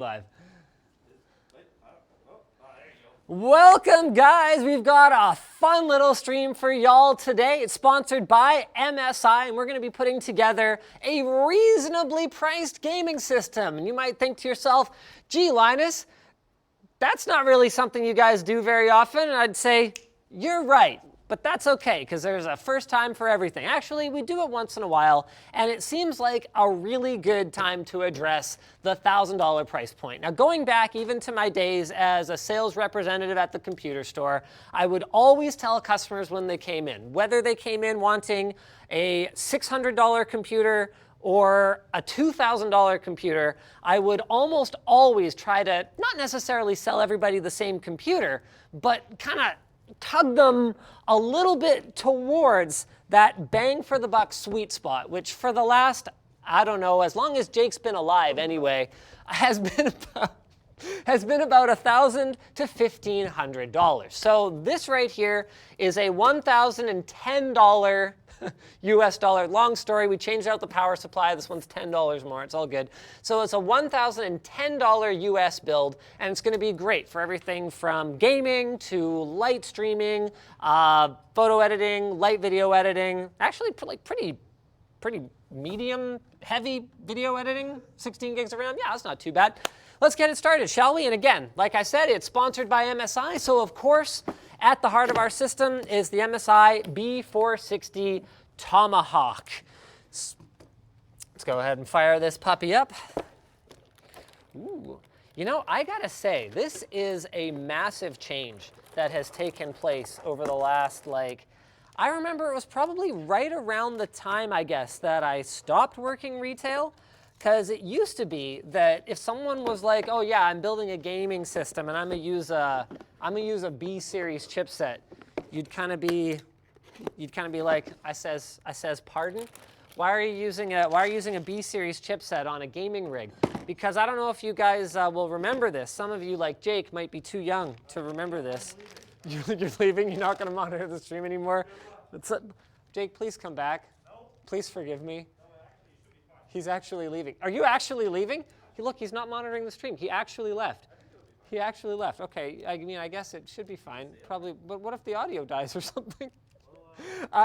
Live. Welcome, guys. We've got a fun little stream for y'all today. It's sponsored by MSI, and we're going to be putting together a reasonably priced gaming system. And you might think to yourself, gee, Linus, that's not really something you guys do very often. And I'd say, you're right. But that's okay, because there's a first time for everything. Actually, we do it once in a while, and it seems like a really good time to address the $1,000 price point. Now, going back even to my days as a sales representative at the computer store, I would always tell customers when they came in, whether they came in wanting a $600 computer or a $2,000 computer, I would almost always try to not necessarily sell everybody the same computer, but kind of tug them a little bit towards that bang for the buck sweet spot, which for the last, I don't know, as long as Jake's been alive anyway, has been about $1,000 to $1,500. So this right here is a $1,010 US dollar. Long story, we changed out the power supply. This one's $10 more, it's all good. So it's a $1,010 US build, and it's gonna be great for everything from gaming to light streaming, photo editing, light video editing, actually like pretty medium heavy video editing, 16 gigs of RAM. Yeah, that's not too bad. Let's get it started, shall we? And again, like I said, it's sponsored by MSI, so of course, at the heart of our system is the MSI B460 Tomahawk. Let's go ahead and fire this puppy up. Ooh. You know, I gotta say, this is a massive change that has taken place over the last, I remember it was probably right around the time, I guess, that I stopped working retail. Because it used to be that if someone was like, oh yeah, I'm building a gaming system and I'm gonna use a B series chipset, you'd kind of be like, I says, pardon? Why are you using a B series chipset on a gaming rig? Because I don't know if you guys will remember this. Some of you, like Jake, might be too young to remember this. You're leaving. You're not gonna monitor the stream anymore. Jake, please come back. Please forgive me. He's actually leaving. Are you actually leaving? Look, he's not monitoring the stream. He actually left. He actually left. Okay, I mean, I guess it should be fine. Probably, but what if the audio dies or something?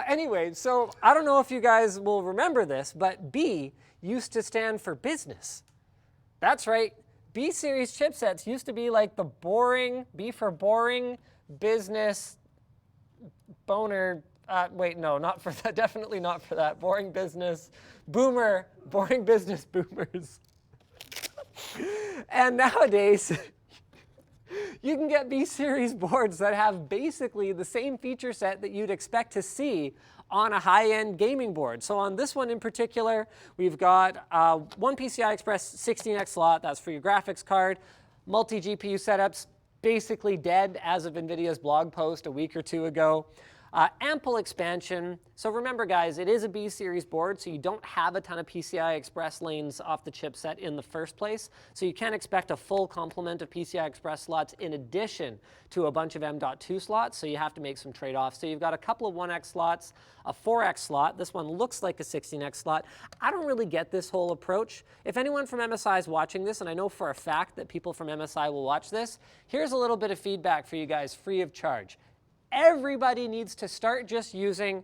Anyway, so I don't know if you guys will remember this, but B used to stand for business. That's right. B series chipsets used to be like the boring, B for boring, business, boner, wait, no, not for that. Definitely not for that. Boring business, boomer, boring business boomers. And nowadays, you can get B-series boards that have basically the same feature set that you'd expect to see on a high-end gaming board. So on this one in particular, we've got one Pci Express 16X slot. That's for your graphics card. Multi-GPU setups, basically dead as of NVIDIA's blog post a week or two ago. Ample expansion. So remember, guys, it is a B-series board, so you don't have a ton of PCI Express lanes off the chipset in the first place. So you can't expect a full complement of PCI Express slots in addition to a bunch of M.2 slots, so you have to make some trade-offs. So you've got a couple of 1X slots, a 4X slot. This one looks like a 16X slot. I don't really get this whole approach. If anyone from MSI is watching this, and I know for a fact that people from MSI will watch this, here's a little bit of feedback for you guys free of charge. Everybody needs to start just using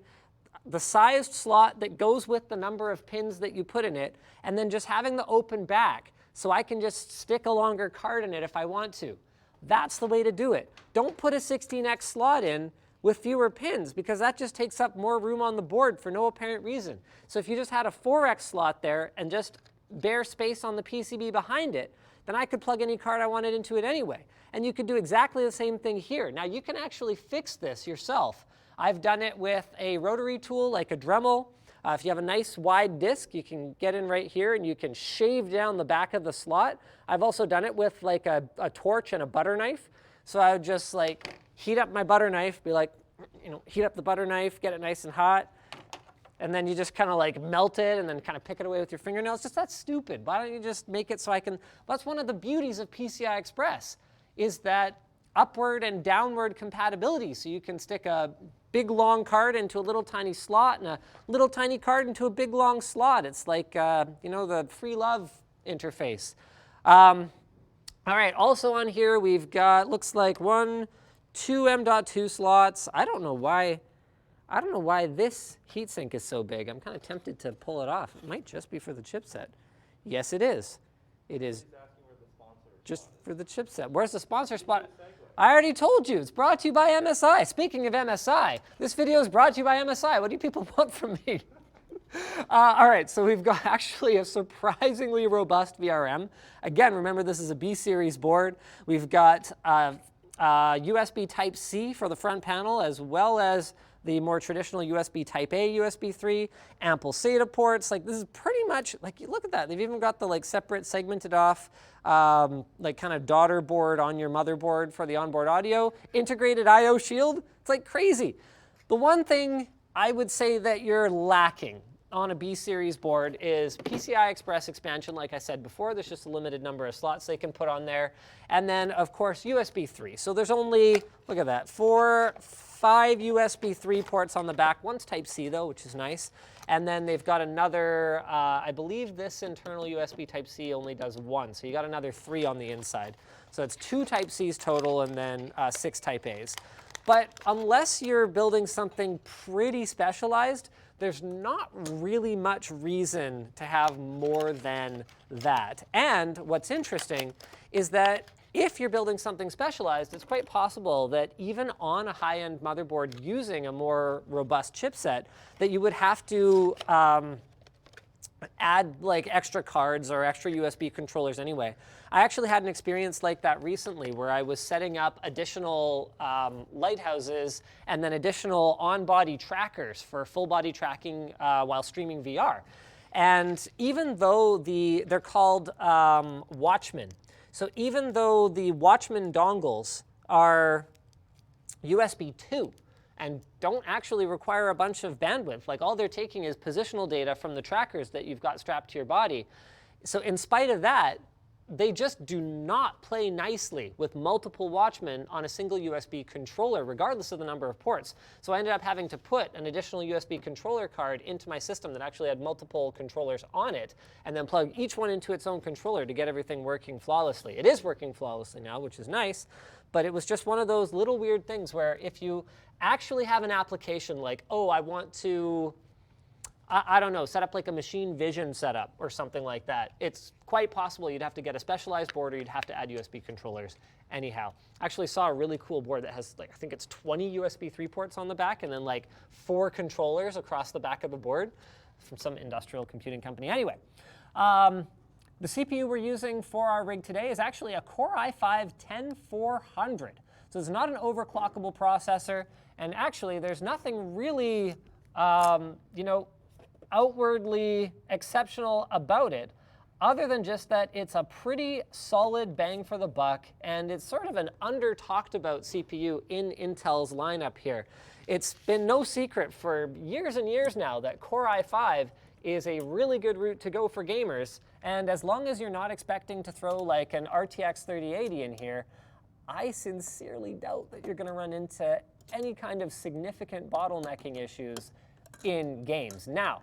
the sized slot that goes with the number of pins that you put in it, and then just having the open back so I can just stick a longer card in it if I want to. That's the way to do it. Don't put a 16X slot in with fewer pins, because that just takes up more room on the board for no apparent reason. So if you just had a 4X slot there and just bare space on the PCB behind it, then I could plug any card I wanted into it anyway. And you could do exactly the same thing here. Now, you can actually fix this yourself. I've done it with a rotary tool like a Dremel. If you have a nice wide disc, you can get in right here and you can shave down the back of the slot. I've also done it with like a torch and a butter knife. So I would just like heat up my butter knife, be like, heat up the butter knife, get it nice and hot. And then you just kind of like melt it and then kind of pick it away with your fingernails. Just that's stupid. Why don't you just make it so I can, that's one of the beauties of PCI Express, is that upward and downward compatibility. So you can stick a big long card into a little tiny slot and a little tiny card into a big long slot. It's like, the free love interface. All right, also on here we've got, looks like two M.2 slots. I don't know why this heatsink is so big. I'm kind of tempted to pull it off. It might just be for the chipset. Yes, it is. It is just for the chipset. Where's the sponsor spot? I already told you, it's brought to you by MSI. Speaking of MSI, this video is brought to you by MSI. What do you people want from me? All right, so we've got actually a surprisingly robust VRM. Again, remember this is a B series board. We've got USB Type-C for the front panel, as well as the more traditional USB Type-A, USB 3, ample SATA ports. Like, this is pretty much, like, look at that. They've even got the, like, separate segmented off, like, kind of daughter board on your motherboard for the onboard audio. Integrated I/O shield. It's, like, crazy. The one thing I would say that you're lacking on a B series board is Pci Express Expansion. Like I said before, there's just a limited number of slots they can put on there. And then, of course, USB 3. So there's only, look at that, 5 USB 3 ports on the back. One's Type-C, though, which is nice. And then they've got another, I believe this internal USB Type-C only does 1. So you got another 3 on the inside. So it's 2 Type-Cs total and then 6 Type-As. But unless you're building something pretty specialized, there's not really much reason to have more than that. And what's interesting is that if you're building something specialized, it's quite possible that even on a high-end motherboard using a more robust chipset, that you would have to add like extra cards or extra USB controllers anyway. I actually had an experience like that recently where I was setting up additional lighthouses and then additional on-body trackers for full-body tracking while streaming VR. And even though they're called Watchmen, so even though the Watchmen dongles are USB 2 and don't actually require a bunch of bandwidth, like all they're taking is positional data from the trackers that you've got strapped to your body. So in spite of that, they just do not play nicely with multiple Watchmen on a single USB controller, regardless of the number of ports. So I ended up having to put an additional USB controller card into my system that actually had multiple controllers on it, and then plug each one into its own controller to get everything working flawlessly. It is working flawlessly now, which is nice, but it was just one of those little weird things where if you actually have an application like, oh, I want to, I don't know, set up like a machine vision setup or something like that, it's quite possible you'd have to get a specialized board or you'd have to add USB controllers anyhow. I actually saw a really cool board that has, like, I think it's 20 USB 3 ports on the back and then like 4 controllers across the back of the board from some industrial computing company. Anyway, the CPU we're using for our rig today is actually a Core i5-10400. So it's not an overclockable processor, and actually there's nothing really, outwardly exceptional about it, other than just that it's a pretty solid bang for the buck, and it's sort of an under-talked about CPU in Intel's lineup here. It's been no secret for years and years now that Core i5 is a really good route to go for gamers, and as long as you're not expecting to throw like an RTX 3080 in here, I sincerely doubt that you're going to run into any kind of significant bottlenecking issues in games. Now,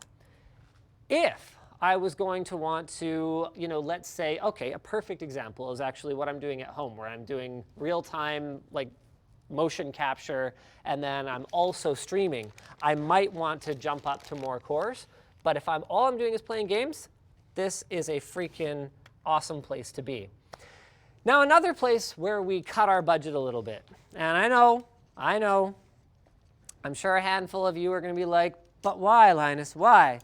if I was going to want to, let's say, okay, a perfect example is actually what I'm doing at home, where I'm doing real-time, like, motion capture, and then I'm also streaming. I might want to jump up to more cores, but if all I'm doing is playing games, this is a freaking awesome place to be. Now, another place where we cut our budget a little bit, and I know, I'm sure a handful of you are going to be like, but why, Linus, why?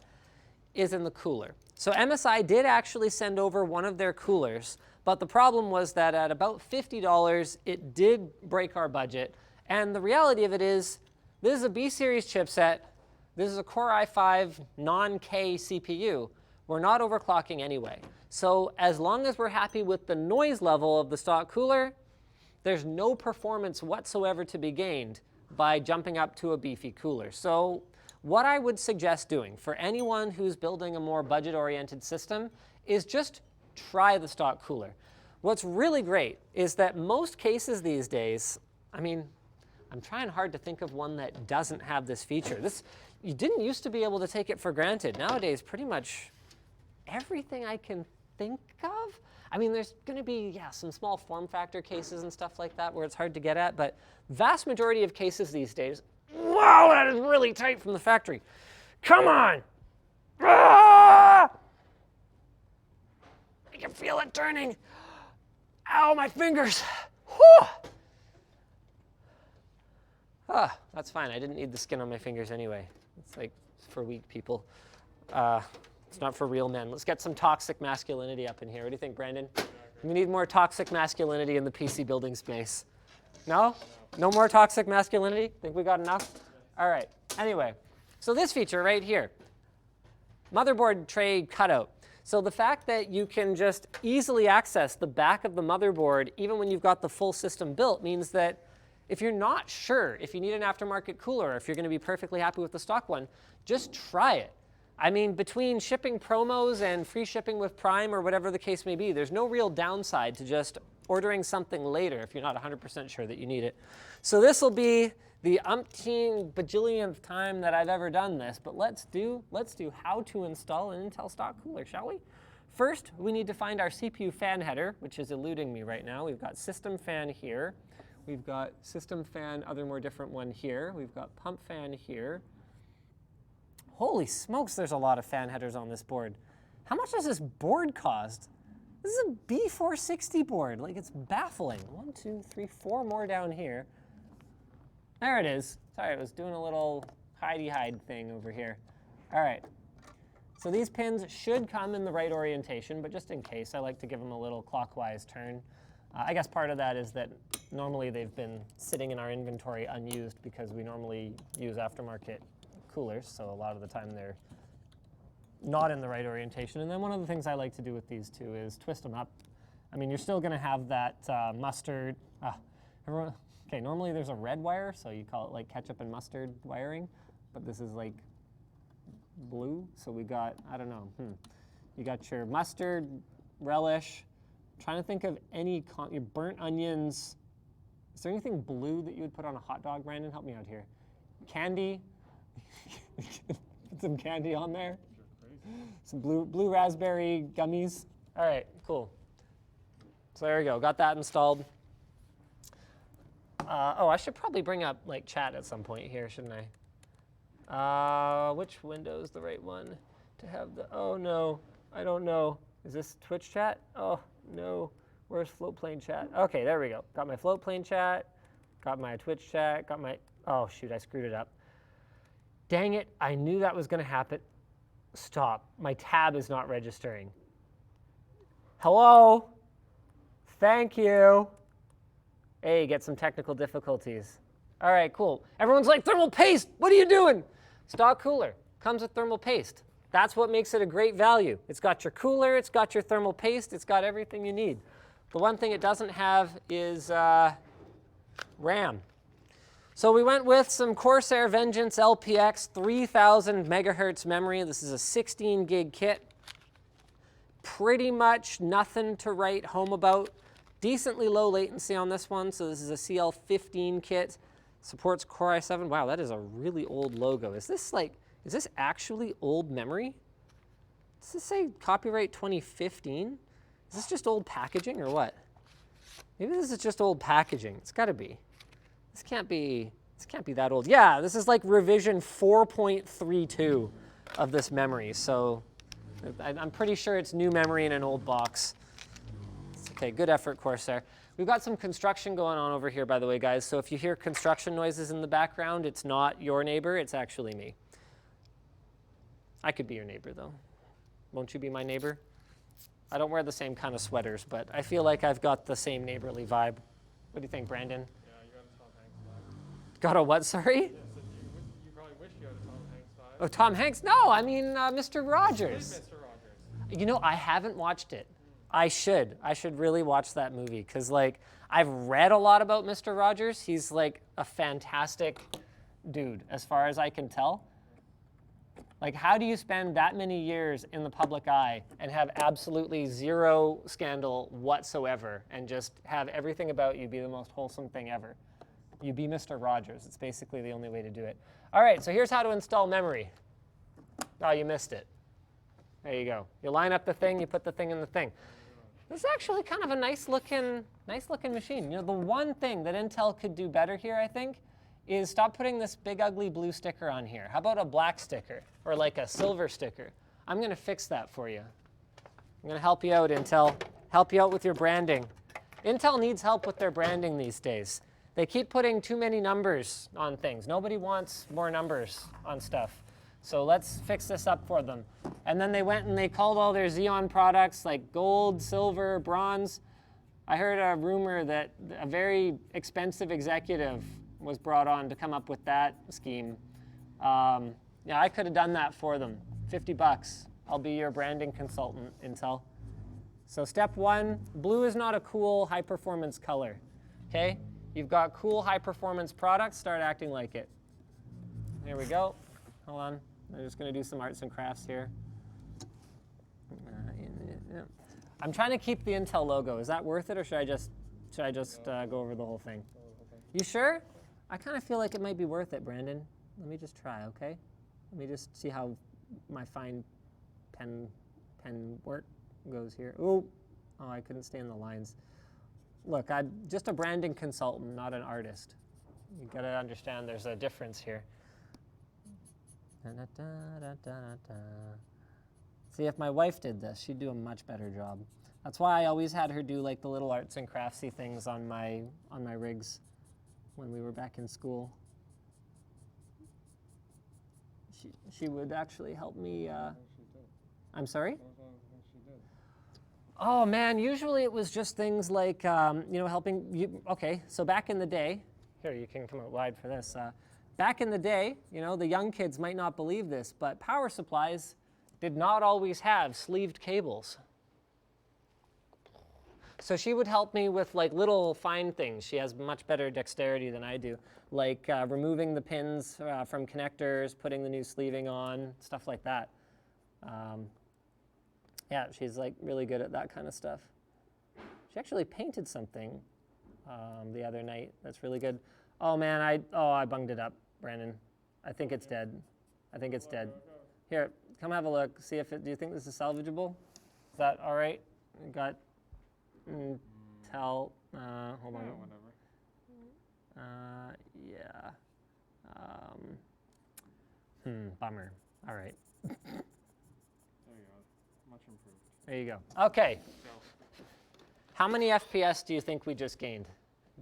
Is in the cooler. So MSI did actually send over one of their coolers, but the problem was that at about $50, it did break our budget. And the reality of it is, this is a B series chipset, this is a Core i5 non-K CPU. We're not overclocking anyway. So as long as we're happy with the noise level of the stock cooler, there's no performance whatsoever to be gained by jumping up to a beefy cooler. So what I would suggest doing for anyone who's building a more budget-oriented system is just try the stock cooler. What's really great is that most cases these days, I mean, I'm trying hard to think of one that doesn't have this feature. You didn't used to be able to take it for granted. Nowadays, pretty much everything I can think of. I mean, there's going to be, yeah, some small form factor cases and stuff like that where it's hard to get at, but vast majority of cases these days, wow, that is really tight from the factory. Come on. Ah! I can feel it turning. Ow, my fingers. Whew. Ah, that's fine. I didn't need the skin on my fingers anyway. It's like for weak people. It's not for real men. Let's get some toxic masculinity up in here. What do you think, Brandon? We need more toxic masculinity in the PC building space. No? No more toxic masculinity? Think we got enough? All right. Anyway, so this feature right here, motherboard tray cutout. So the fact that you can just easily access the back of the motherboard even when you've got the full system built means that if you're not sure if you need an aftermarket cooler or if you're going to be perfectly happy with the stock one, just try it. I mean, between shipping promos and free shipping with Prime or whatever the case may be, there's no real downside to just ordering something later if you're not 100% sure that you need it. So this will be the umpteen bajillionth time that I've ever done this, but let's do how to install an Intel stock cooler, shall we? First, we need to find our CPU fan header, which is eluding me right now. We've got system fan here. We've got system fan, other more different one here. We've got pump fan here. Holy smokes, there's a lot of fan headers on this board. How much does this board cost? This is a B460 board. Like, it's baffling. 1, 2, 3, 4 more down here. There it is. Sorry, I was doing a little hidey-hide thing over here. All right. So these pins should come in the right orientation, but just in case, I like to give them a little clockwise turn. I guess part of that is that normally they've been sitting in our inventory unused because we normally use aftermarket coolers, so a lot of the time they're not in the right orientation. And then one of the things I like to do with these two is twist them up. I mean, you're still going to have that mustard. Okay, normally there's a red wire, so you call it like ketchup and mustard wiring, but this is like blue, so we got, I don't know, you got your mustard, relish. I'm trying to think of any, your burnt onions. Is there anything blue that you would put on a hot dog, Brandon? Help me out here. Candy. Put some candy on there. Some blue raspberry gummies. All right, cool. So there we go. Got that installed. Oh, I should probably bring up like chat at some point here, shouldn't I? Which window is the right one to have the? Oh no, I don't know. Is this Twitch chat? Oh no, where's floatplane chat? Okay, there we go. Got my floatplane chat. Got my Twitch chat. Got my. Oh shoot, I screwed it up. Dang it, I knew that was going to happen. Stop. My tab is not registering. Hello? Thank you. Hey, get some technical difficulties. All right, cool. Everyone's like, thermal paste, what are you doing? Stock cooler comes with thermal paste. That's what makes it a great value. It's got your cooler, it's got your thermal paste, it's got everything you need. The one thing it doesn't have is RAM. So we went with some Corsair Vengeance LPX 3000 megahertz memory. This is a 16 gig kit. Pretty much nothing to write home about. Decently low latency on this one. So this is a CL15 kit. Supports Core i7. Wow, that is a really old logo. Is this actually old memory? Does this say copyright 2015? Is this just old packaging or what? Maybe this is just old packaging. It's got to be. This can't be that old. Yeah, this is like revision 4.32 of this memory. So I'm pretty sure it's new memory in an old box. Okay, good effort, Corsair. We've got some construction going on over here, by the way, guys. So if you hear construction noises in the background, it's not your neighbor, it's actually me. I could be your neighbor, though. Won't you be my neighbor? I don't wear the same kind of sweaters, but I feel like I've got the same neighborly vibe. What do you think, Brandon? Got a what, sorry? Yeah, so you probably wish you had a Tom Hanks vibe. Oh, Tom Hanks? No, I mean Mr. Rogers. Mr. Rogers. You know, I haven't watched it. I should really watch that movie because, like, I've read a lot about Mr. Rogers. He's, like, a fantastic dude as far as I can tell. Like, how do you spend that many years in the public eye and have absolutely zero scandal whatsoever and just have everything about you be the most wholesome thing ever? You be Mr. Rogers. It's basically the only way to do it. All right, so here's how to install memory. Oh, you missed it. There you go. You line up the thing, you put the thing in the thing. This is actually kind of a nice looking machine. You know, the one thing that Intel could do better here, I think, is stop putting this big ugly blue sticker on here. How about a black sticker or like a silver sticker? I'm gonna fix that for you. I'm gonna help you out, Intel. Help you out with your branding. Intel needs help with their branding these days. They keep putting too many numbers on things. Nobody wants more numbers on stuff. So let's fix this up for them. And then they went and they called all their Xeon products like gold, silver, bronze. I heard a rumor that a very expensive executive was brought on to come up with that scheme. Yeah, I could have done that for them. $50. I'll be your branding consultant, Intel. So step one, blue is not a cool high-performance color, okay? You've got cool high-performance products, start acting like it. There we go. Hold on. I'm just going to do some arts and crafts here. I'm trying to keep the Intel logo. Is that worth it, or should I just go over the whole thing? You sure? I kind of feel like it might be worth it, Brandon. Let me just try, okay? Let me just see how my fine pen work goes here. Oh, I couldn't stay in the lines. Look, I'm just a branding consultant, not an artist. You got to understand there's a difference here. See, if my wife did this, she'd do a much better job. That's why I always had her do like the little arts and craftsy things on my rigs when we were back in school. She would actually help me. I'm sorry? Oh man, usually it was just things like helping you. Okay, so back in the day, here you can come out wide for this. Back in the day, the young kids might not believe this, but power supplies did not always have sleeved cables. So she would help me with like little fine things. She has much better dexterity than I do, like removing the pins from connectors, putting the new sleeving on, stuff like that. Yeah, she's like really good at that kind of stuff. She actually painted something the other night that's really good. Oh man, I bunged it up, Brandon. I think it's dead. I think it's dead. Here, come have a look. See if do you think this is salvageable? Is that all right? We got hold on. Whatever. Yeah. Bummer. All right. There you go. Much improved. There you go. Okay. How many FPS do you think we just gained?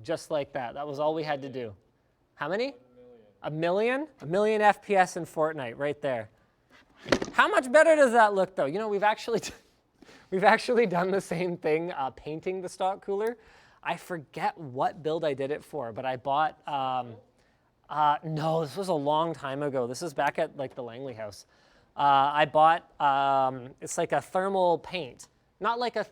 Just like that. That was all we had to do. How many? 1 million. A million FPS in Fortnite, right there. How much better does that look, though? We've actually done the same thing painting the stock cooler. I forget what build I did it for, but I bought. No, this was a long time ago. This is back at like the Langley house. I bought. It's like a thermal paint, not like a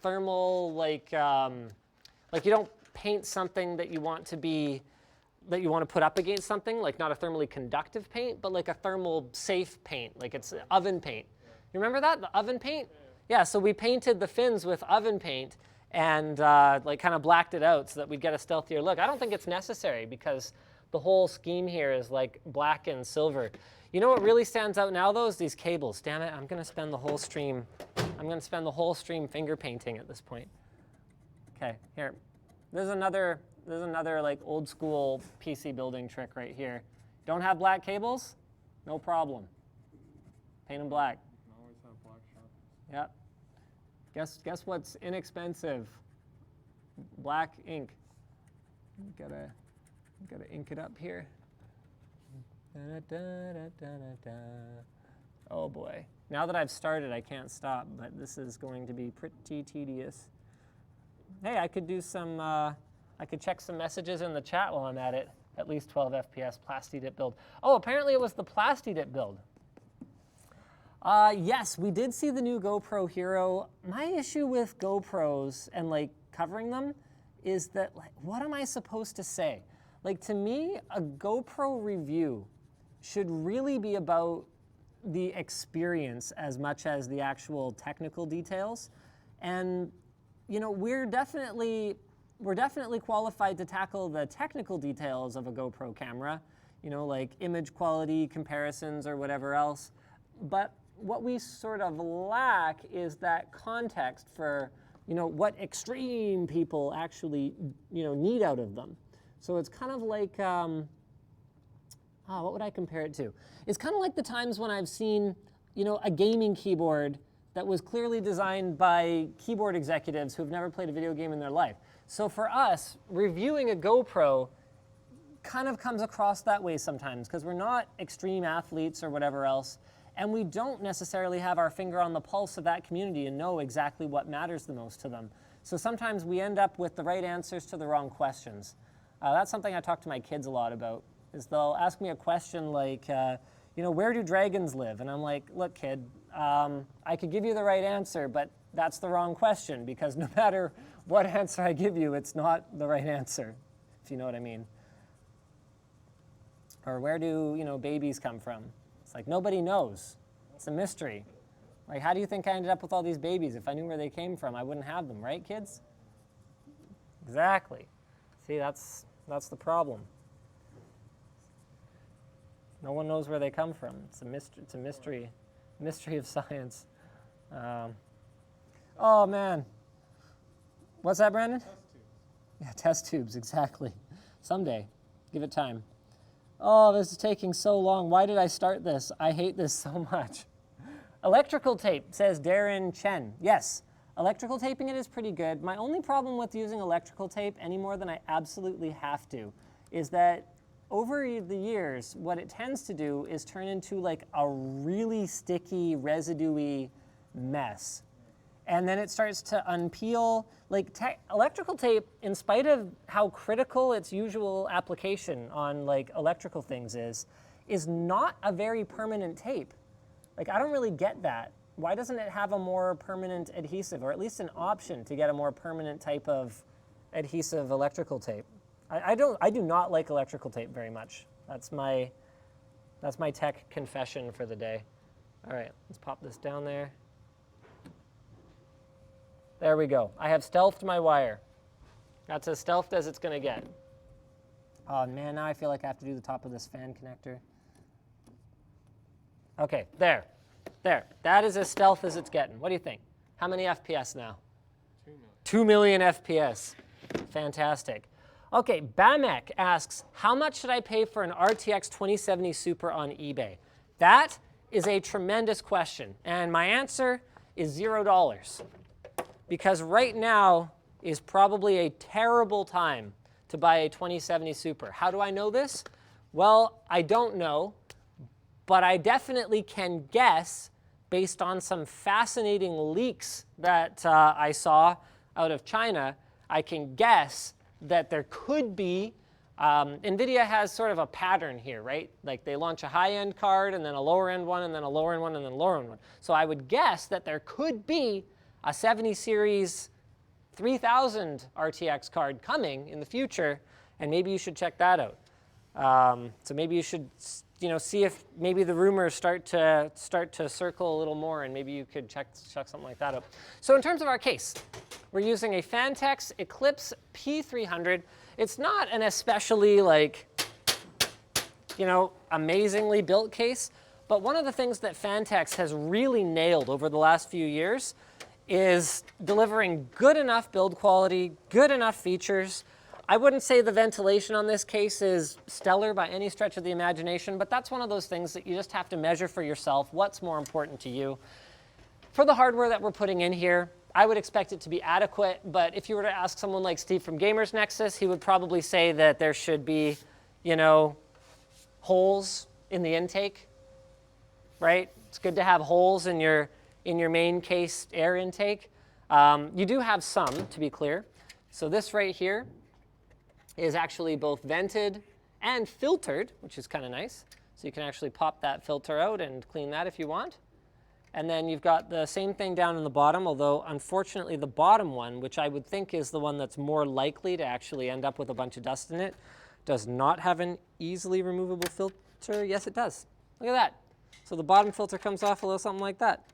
thermal like you don't paint something that you want to put up against something, like not a thermally conductive paint, but like a thermal safe paint, like it's oven paint. You remember that, the oven paint? Yeah, so we painted the fins with oven paint and like kind of blacked it out so that we'd get a stealthier look. I don't think it's necessary because the whole scheme here is like black and silver. You know what really stands out now though is these cables. Damn it, I'm gonna spend the whole stream finger painting at this point. Okay, here. There's another like old school PC building trick right here. Don't have black cables? No problem. Paint them black. You can always have black sharp. Yep. Guess what's inexpensive? Black ink. Gotta ink it up here. Oh boy. Now that I've started, I can't stop, but this is going to be pretty tedious. Hey, I could do some, I could check some messages in the chat while I'm at it. At least 12 FPS, Plastidip build. Oh, apparently it was the Plastidip build. Yes, we did see the new GoPro Hero. My issue with GoPros and like covering them is that like, what am I supposed to say? Like to me, a GoPro review should really be about the experience as much as the actual technical details. And we're definitely qualified to tackle the technical details of a GoPro camera, like image quality comparisons or whatever else. But sort of lack is that context for, what extreme people actually, need out of them. So it's kind of like, what would I compare it to? It's kind of like the times when I've seen, a gaming keyboard that was clearly designed by keyboard executives who've never played a video game in their life. So for us, reviewing a GoPro kind of comes across that way sometimes because we're not extreme athletes or whatever else, and we don't necessarily have our finger on the pulse of that community and know exactly what matters the most to them. So sometimes we end up with the right answers to the wrong questions. That's something I talk to my kids a lot about, is they'll ask me a question like, where do dragons live? And I'm like, look, kid, I could give you the right answer, but that's the wrong question because no matter what answer I give you, it's not the right answer, if you know what I mean. Or where do, babies come from? It's like, nobody knows. It's a mystery. Like, how do you think I ended up with all these babies? If I knew where they came from, I wouldn't have them, right, kids? Exactly. See, that's the problem. No one knows where they come from. It's a mystery of science. Oh, man. What's that, Brandon? Test tubes. Yeah, test tubes, exactly. Someday. Give it time. Oh, this is taking so long. Why did I start this? I hate this so much. Electrical tape, says Darren Chen. Yes, electrical taping it is pretty good. My only problem with using electrical tape any more than I absolutely have to is that over the years, what it tends to do is turn into like a really sticky, residue-y mess. And then it starts to unpeel. Like electrical tape, in spite of how critical its usual application on like electrical things is not a very permanent tape. Like I don't really get that. Why doesn't it have a more permanent adhesive, or at least an option to get a more permanent type of adhesive electrical tape? I do not like electrical tape very much. That's my tech confession for the day. All right, let's pop this down there. There we go. I have stealthed my wire. That's as stealthed as it's going to get. Oh, man, now I feel like I have to do the top of this fan connector. Okay, there. That is as stealth as it's getting. What do you think? How many FPS now? 2 million FPS. Fantastic. Okay, Bamek asks, how much should I pay for an RTX 2070 Super on eBay? That is a tremendous question, and my answer is $0. Because right now is probably a terrible time to buy a 2070 Super. How do I know this? Well, I don't know, but I definitely can guess based on some fascinating leaks that I saw out of China. I can guess that there could be, NVIDIA has sort of a pattern here, right? Like they launch a high-end card and then a lower-end one and then a lower-end one and then a lower-end one. So I would guess that there could be a 70 series 3000 RTX card coming in the future, and maybe you should check that out. So maybe you should, see if maybe the rumors start to circle a little more, and maybe you could check something like that out. So in terms of our case, we're using a Phanteks Eclipse P300. It's not an especially amazingly built case, but one of the things that Phanteks has really nailed over the last few years is delivering good enough build quality, good enough features. I wouldn't say the ventilation on this case is stellar by any stretch of the imagination, but that's one of those things that you just have to measure for yourself. What's more important to you? For the hardware that we're putting in here, I would expect it to be adequate, but if you were to ask someone like Steve from Gamers Nexus, he would probably say that there should be, holes in the intake, right? It's good to have holes in your main case air intake. You do have some, to be clear. So this right here is actually both vented and filtered, which is kind of nice. So you can actually pop that filter out and clean that if you want. And then you've got the same thing down in the bottom, although unfortunately the bottom one, which I would think is the one that's more likely to actually end up with a bunch of dust in it, does not have an easily removable filter. Yes, it does. Look at that. So the bottom filter comes off a little something like that.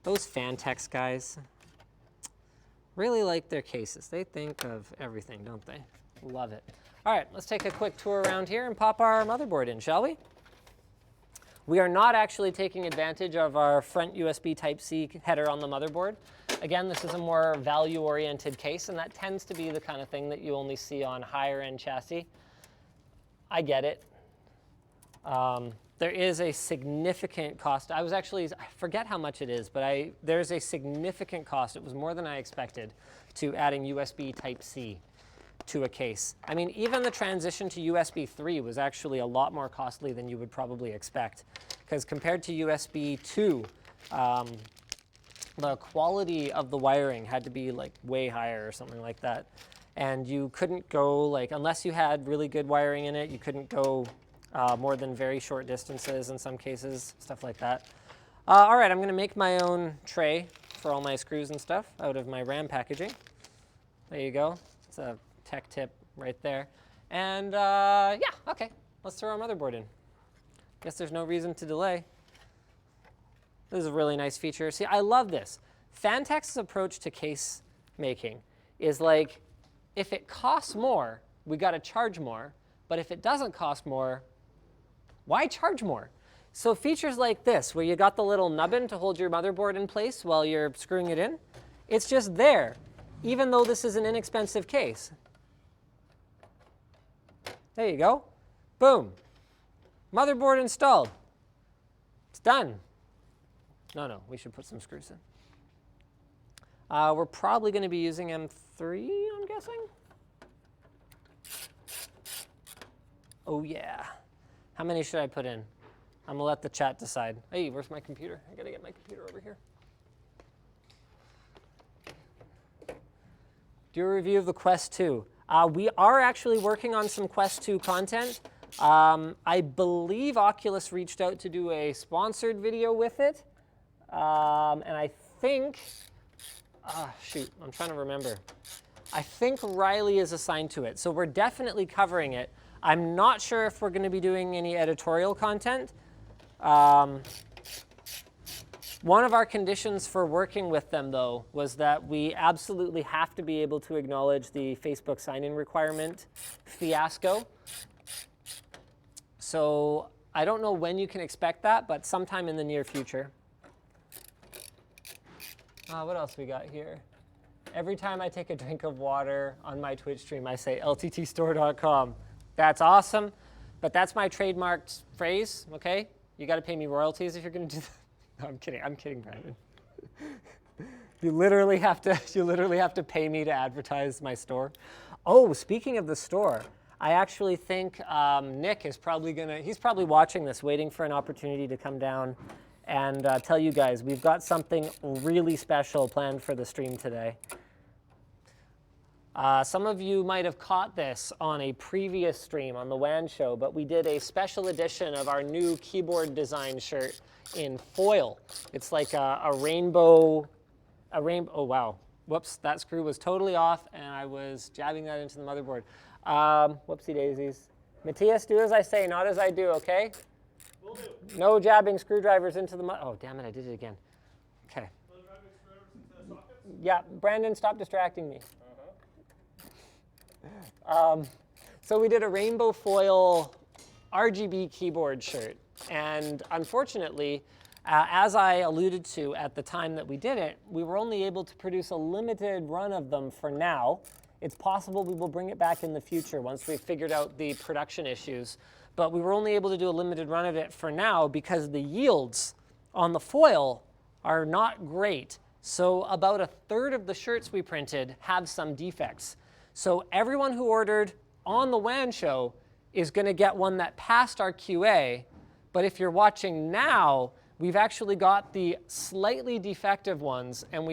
Those Phanteks guys really like their cases. They think of everything, don't they? Love it. All right, let's take a quick tour around here and pop our motherboard in, shall we? We are not actually taking advantage of our front USB Type-C header on the motherboard. Again, this is a more value-oriented case, and that tends to be the kind of thing that you only see on higher-end chassis. I get it. There is a significant cost. I forget how much it is, but there's a significant cost. It was more than I expected to adding USB Type-C to a case. I mean, even the transition to USB 3 was actually a lot more costly than you would probably expect, because compared to USB 2, the quality of the wiring had to be like way higher or something like that. And you couldn't go, like, unless you had really good wiring in it, you couldn't go more than very short distances in some cases, stuff like that. All right, I'm gonna make my own tray for all my screws and stuff out of my RAM packaging. There you go. It's a tech tip right there. And yeah, okay, let's throw our motherboard in. Guess there's no reason to delay. This is a really nice feature. See, I love this. Phanteks' approach to case making is like, if it costs more, we gotta charge more, but if it doesn't cost more, why charge more? So features like this, where you got the little nubbin to hold your motherboard in place while you're screwing it in, it's just there, even though this is an inexpensive case. There you go. Boom. Motherboard installed. It's done. No, we should put some screws in. We're probably going to be using M3, I'm guessing. Oh, yeah. How many should I put in? I'm going to let the chat decide. Hey, where's my computer? I got to get my computer over here. Do a review of the Quest 2. We are actually working on some Quest 2 content. I believe Oculus reached out to do a sponsored video with it. And I think, shoot, I'm trying to remember. I think Riley is assigned to it. So we're definitely covering it. I'm not sure if we're going to be doing any editorial content. One of our conditions for working with them, though, was that we absolutely have to be able to acknowledge the Facebook sign-in requirement fiasco. So I don't know when you can expect that, but sometime in the near future. What else we got here? Every time I take a drink of water on my Twitch stream, I say lttstore.com. That's awesome, but that's my trademarked phrase, okay? You got to pay me royalties if you're going to do that. No, I'm kidding, Brandon. You literally have to pay me to advertise my store. Oh, speaking of the store, I actually think Nick is he's probably watching this, waiting for an opportunity to come down and tell you guys we've got something really special planned for the stream today. Some of you might have caught this on a previous stream on the WAN show, but we did a special edition of our new keyboard design shirt in foil. It's like a rainbow, oh wow, whoops, that screw was totally off and I was jabbing that into the motherboard. Whoopsie daisies. Matthias, do as I say, not as I do, okay? Will do. No jabbing screwdrivers into the oh damn it, I did it again. Okay. No driving screwdrivers into the sockets? Yeah, Brandon, stop distracting me. So we did a rainbow foil RGB keyboard shirt, and unfortunately, as I alluded to at the time that we did it, we were only able to produce a limited run of them for now. It's possible we will bring it back in the future once we've figured out the production issues, but we were only able to do a limited run of it for now because the yields on the foil are not great. So about a third of the shirts we printed have some defects. So everyone who ordered on the WAN show is going to get one that passed our QA, but if you're watching now, we've actually got the slightly defective ones, and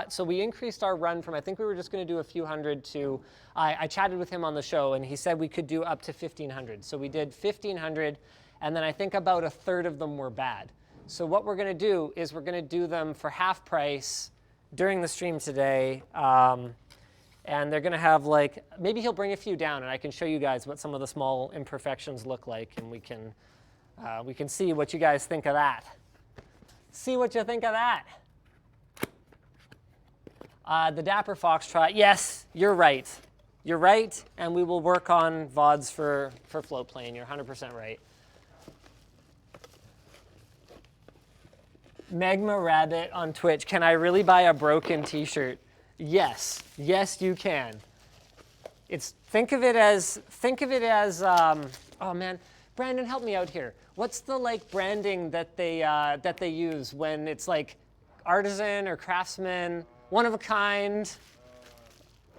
so we increased our run from, I think we were just going to do a few hundred to, I chatted with him on the show, and he said we could do up to 1,500. So we did 1,500, and then I think about a third of them were bad. So what we're going to do is we're going to do them for half price during the stream today. And they're going to have maybe he'll bring a few down and I can show you guys what some of the small imperfections look like, and we can see what you guys think of that. See what you think of that. The Dapper Foxtrot, yes, you're right. You're right, and we will work on VODs for Floatplane. You're 100% right. Magma Rabbit on Twitch. Can I really buy a broken t-shirt? Yes. Yes, you can. Think of it as, oh man, Brandon, help me out here. What's the like branding that they use when it's like artisan or craftsman, one of a kind,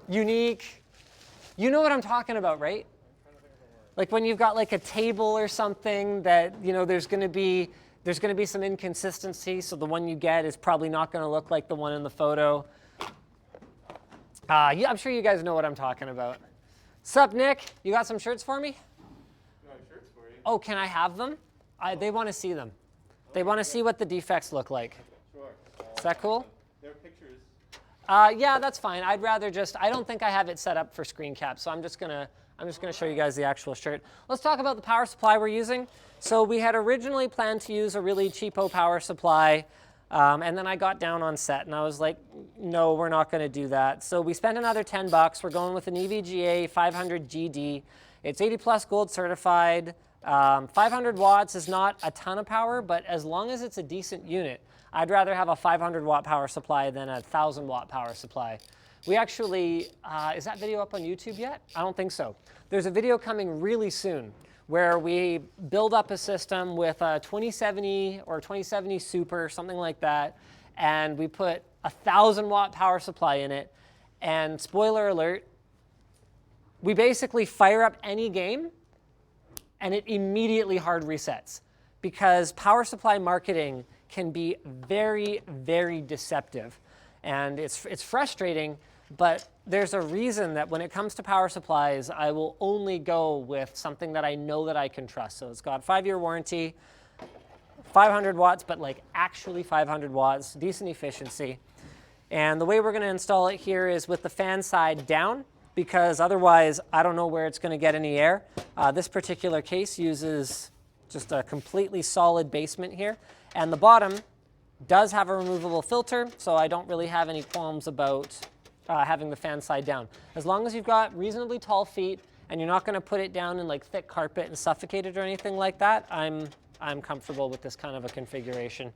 unique? You know what I'm talking about, right? Like when you've got like a table or something that, you know, there's going to be some inconsistency, so the one you get is probably not going to look like the one in the photo. Yeah, I'm sure you guys know what I'm talking about. Sup, Nick? You got some shirts for me? I have shirts for you. Oh, can I have them? They want to see them. They want to see what the defects look like. Sure. Is that cool? They're pictures. Yeah, that's fine. I'd rather just, I don't think I have it set up for screen cap, so I'm just gonna show you guys the actual shirt. Let's talk about the power supply we're using. So we had originally planned to use a really cheapo power supply, and then I got down on set and I was like, no, we're not gonna do that. So we spent another 10 bucks. We're going with an EVGA 500 GD. It's 80 plus gold certified. 500 watts is not a ton of power, but as long as it's a decent unit, I'd rather have a 500 watt power supply than a 1,000 watt power supply. We actually, is that video up on YouTube yet? I don't think so. There's a video coming really soon where we build up a system with a 2070 or 2070 Super, something like that, and we put a 1,000 watt power supply in it, and spoiler alert, we basically fire up any game and it immediately hard resets, because power supply marketing can be very, very deceptive. And it's frustrating, but there's a reason that when it comes to power supplies, I will only go with something that I know that I can trust. So it's got 5-year warranty, 500 watts, but like actually 500 watts, decent efficiency. And the way we're gonna install it here is with the fan side down, because otherwise I don't know where it's gonna get any air. This particular case uses just a completely solid basement here. And the bottom does have a removable filter, so I don't really have any qualms about having the fan side down. As long as you've got reasonably tall feet and you're not gonna put it down in like thick carpet and suffocate it or anything like that, I'm comfortable with this kind of a configuration.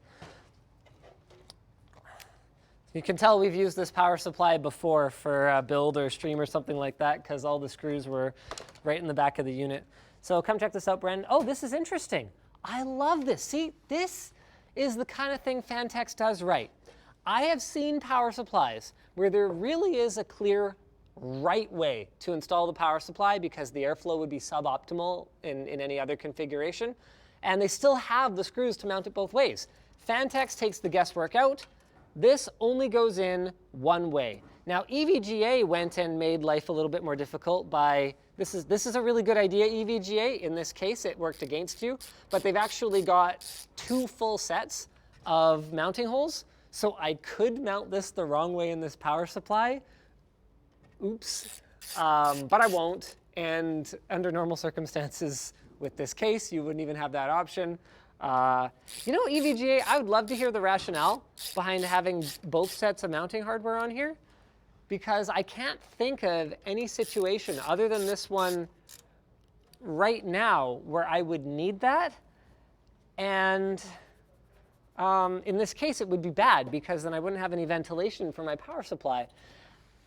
You can tell we've used this power supply before for a build or stream or something like that, because all the screws were right in the back of the unit. So come check this out, Brendan. Oh, this is interesting. I love this. See, this is the kind of thing Phanteks does right. I have seen power supplies where there really is a clear right way to install the power supply because the airflow would be suboptimal in any other configuration, and they still have the screws to mount it both ways. Phanteks takes the guesswork out. This only goes in one way. Now, EVGA went and made life a little bit more difficult by, this is a really good idea, EVGA. In this case, it worked against you, but they've actually got 2 full sets of mounting holes. So I could mount this the wrong way in this power supply. Oops, but I won't. And under normal circumstances with this case, you wouldn't even have that option. You know, EVGA, I would love to hear the rationale behind having both sets of mounting hardware on here, because I can't think of any situation other than this one right now where I would need that. And in this case, it would be bad because then I wouldn't have any ventilation for my power supply.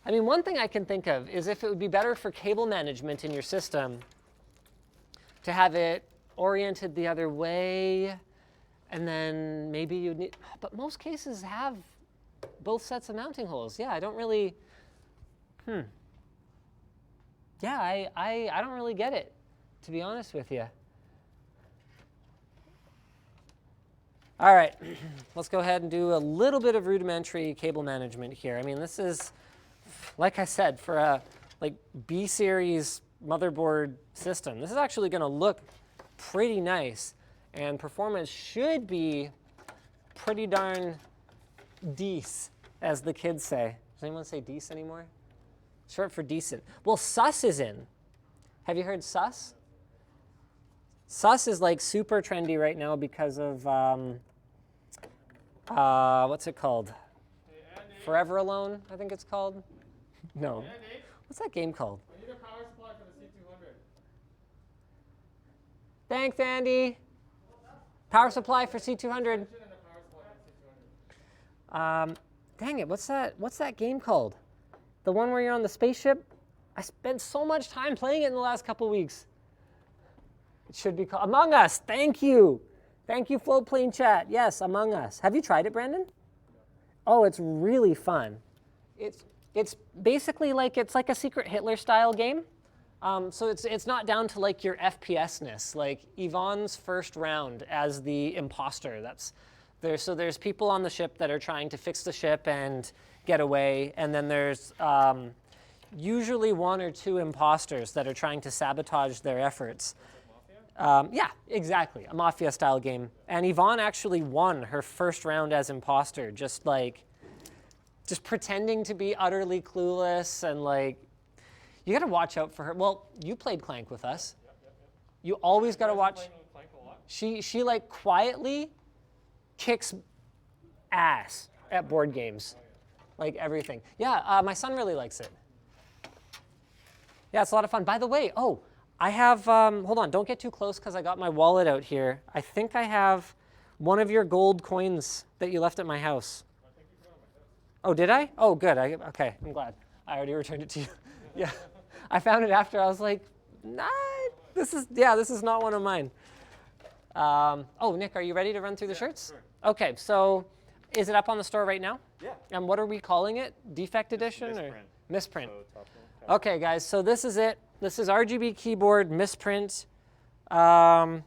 I mean, one thing I can think of is if it would be better for cable management in your system to have it oriented the other way, and then maybe you'd need, but most cases have both sets of mounting holes. Yeah, I don't really, yeah, I don't really get it, to be honest with you. All right, let's go ahead and do a little bit of rudimentary cable management here. I mean, this is, like I said, for a like B-series motherboard system, this is actually gonna look pretty nice, and performance should be pretty darn decent, as the kids say. Does anyone say decent anymore? Short for decent. Well, sus is in. Have you heard sus? Sus is like super trendy right now because of, what's it called? Forever Alone, I think it's called. No. What's that game called? I need a power supply for the C200. Thanks, Andy. Power supply for C200. Dang it, what's that game called? The one where you're on the spaceship? I spent so much time playing it in the last couple weeks. It should be called Among Us. Thank you. Thank you, Floatplane Chat. Yes, Among Us. Have you tried it, Brandon? Oh, it's really fun. It's basically like it's like a Secret Hitler style game. So it's not down to like your FPS-ness. Like Yvonne's first round as the imposter. So there's people on the ship that are trying to fix the ship and get away, and then there's usually one or two imposters that are trying to sabotage their efforts. Yeah, exactly, a Mafia-style game. And Yvonne actually won her first round as imposter, just pretending to be utterly clueless, and like, you gotta watch out for her. Well, you played Clank with us. Yep. You always gotta watch. She like quietly kicks ass at board games, like everything. Yeah, my son really likes it. Yeah, it's a lot of fun. By the way, I have, hold on, don't get too close because I got my wallet out here. I think I have one of your gold coins that you left at my house. I think you got it at my house. Oh, did I? Oh, good. Okay, I'm glad. I already returned it to you. Yeah, I found it after. I was like, nah, this is not one of mine. Nick, are you ready to run through the shirts? Sure. Okay, so is it up on the store right now? Yeah. And what are we calling it? Defect edition? Misprint. Or misprint? So okay, guys, so this is it. This is RGB keyboard misprint. And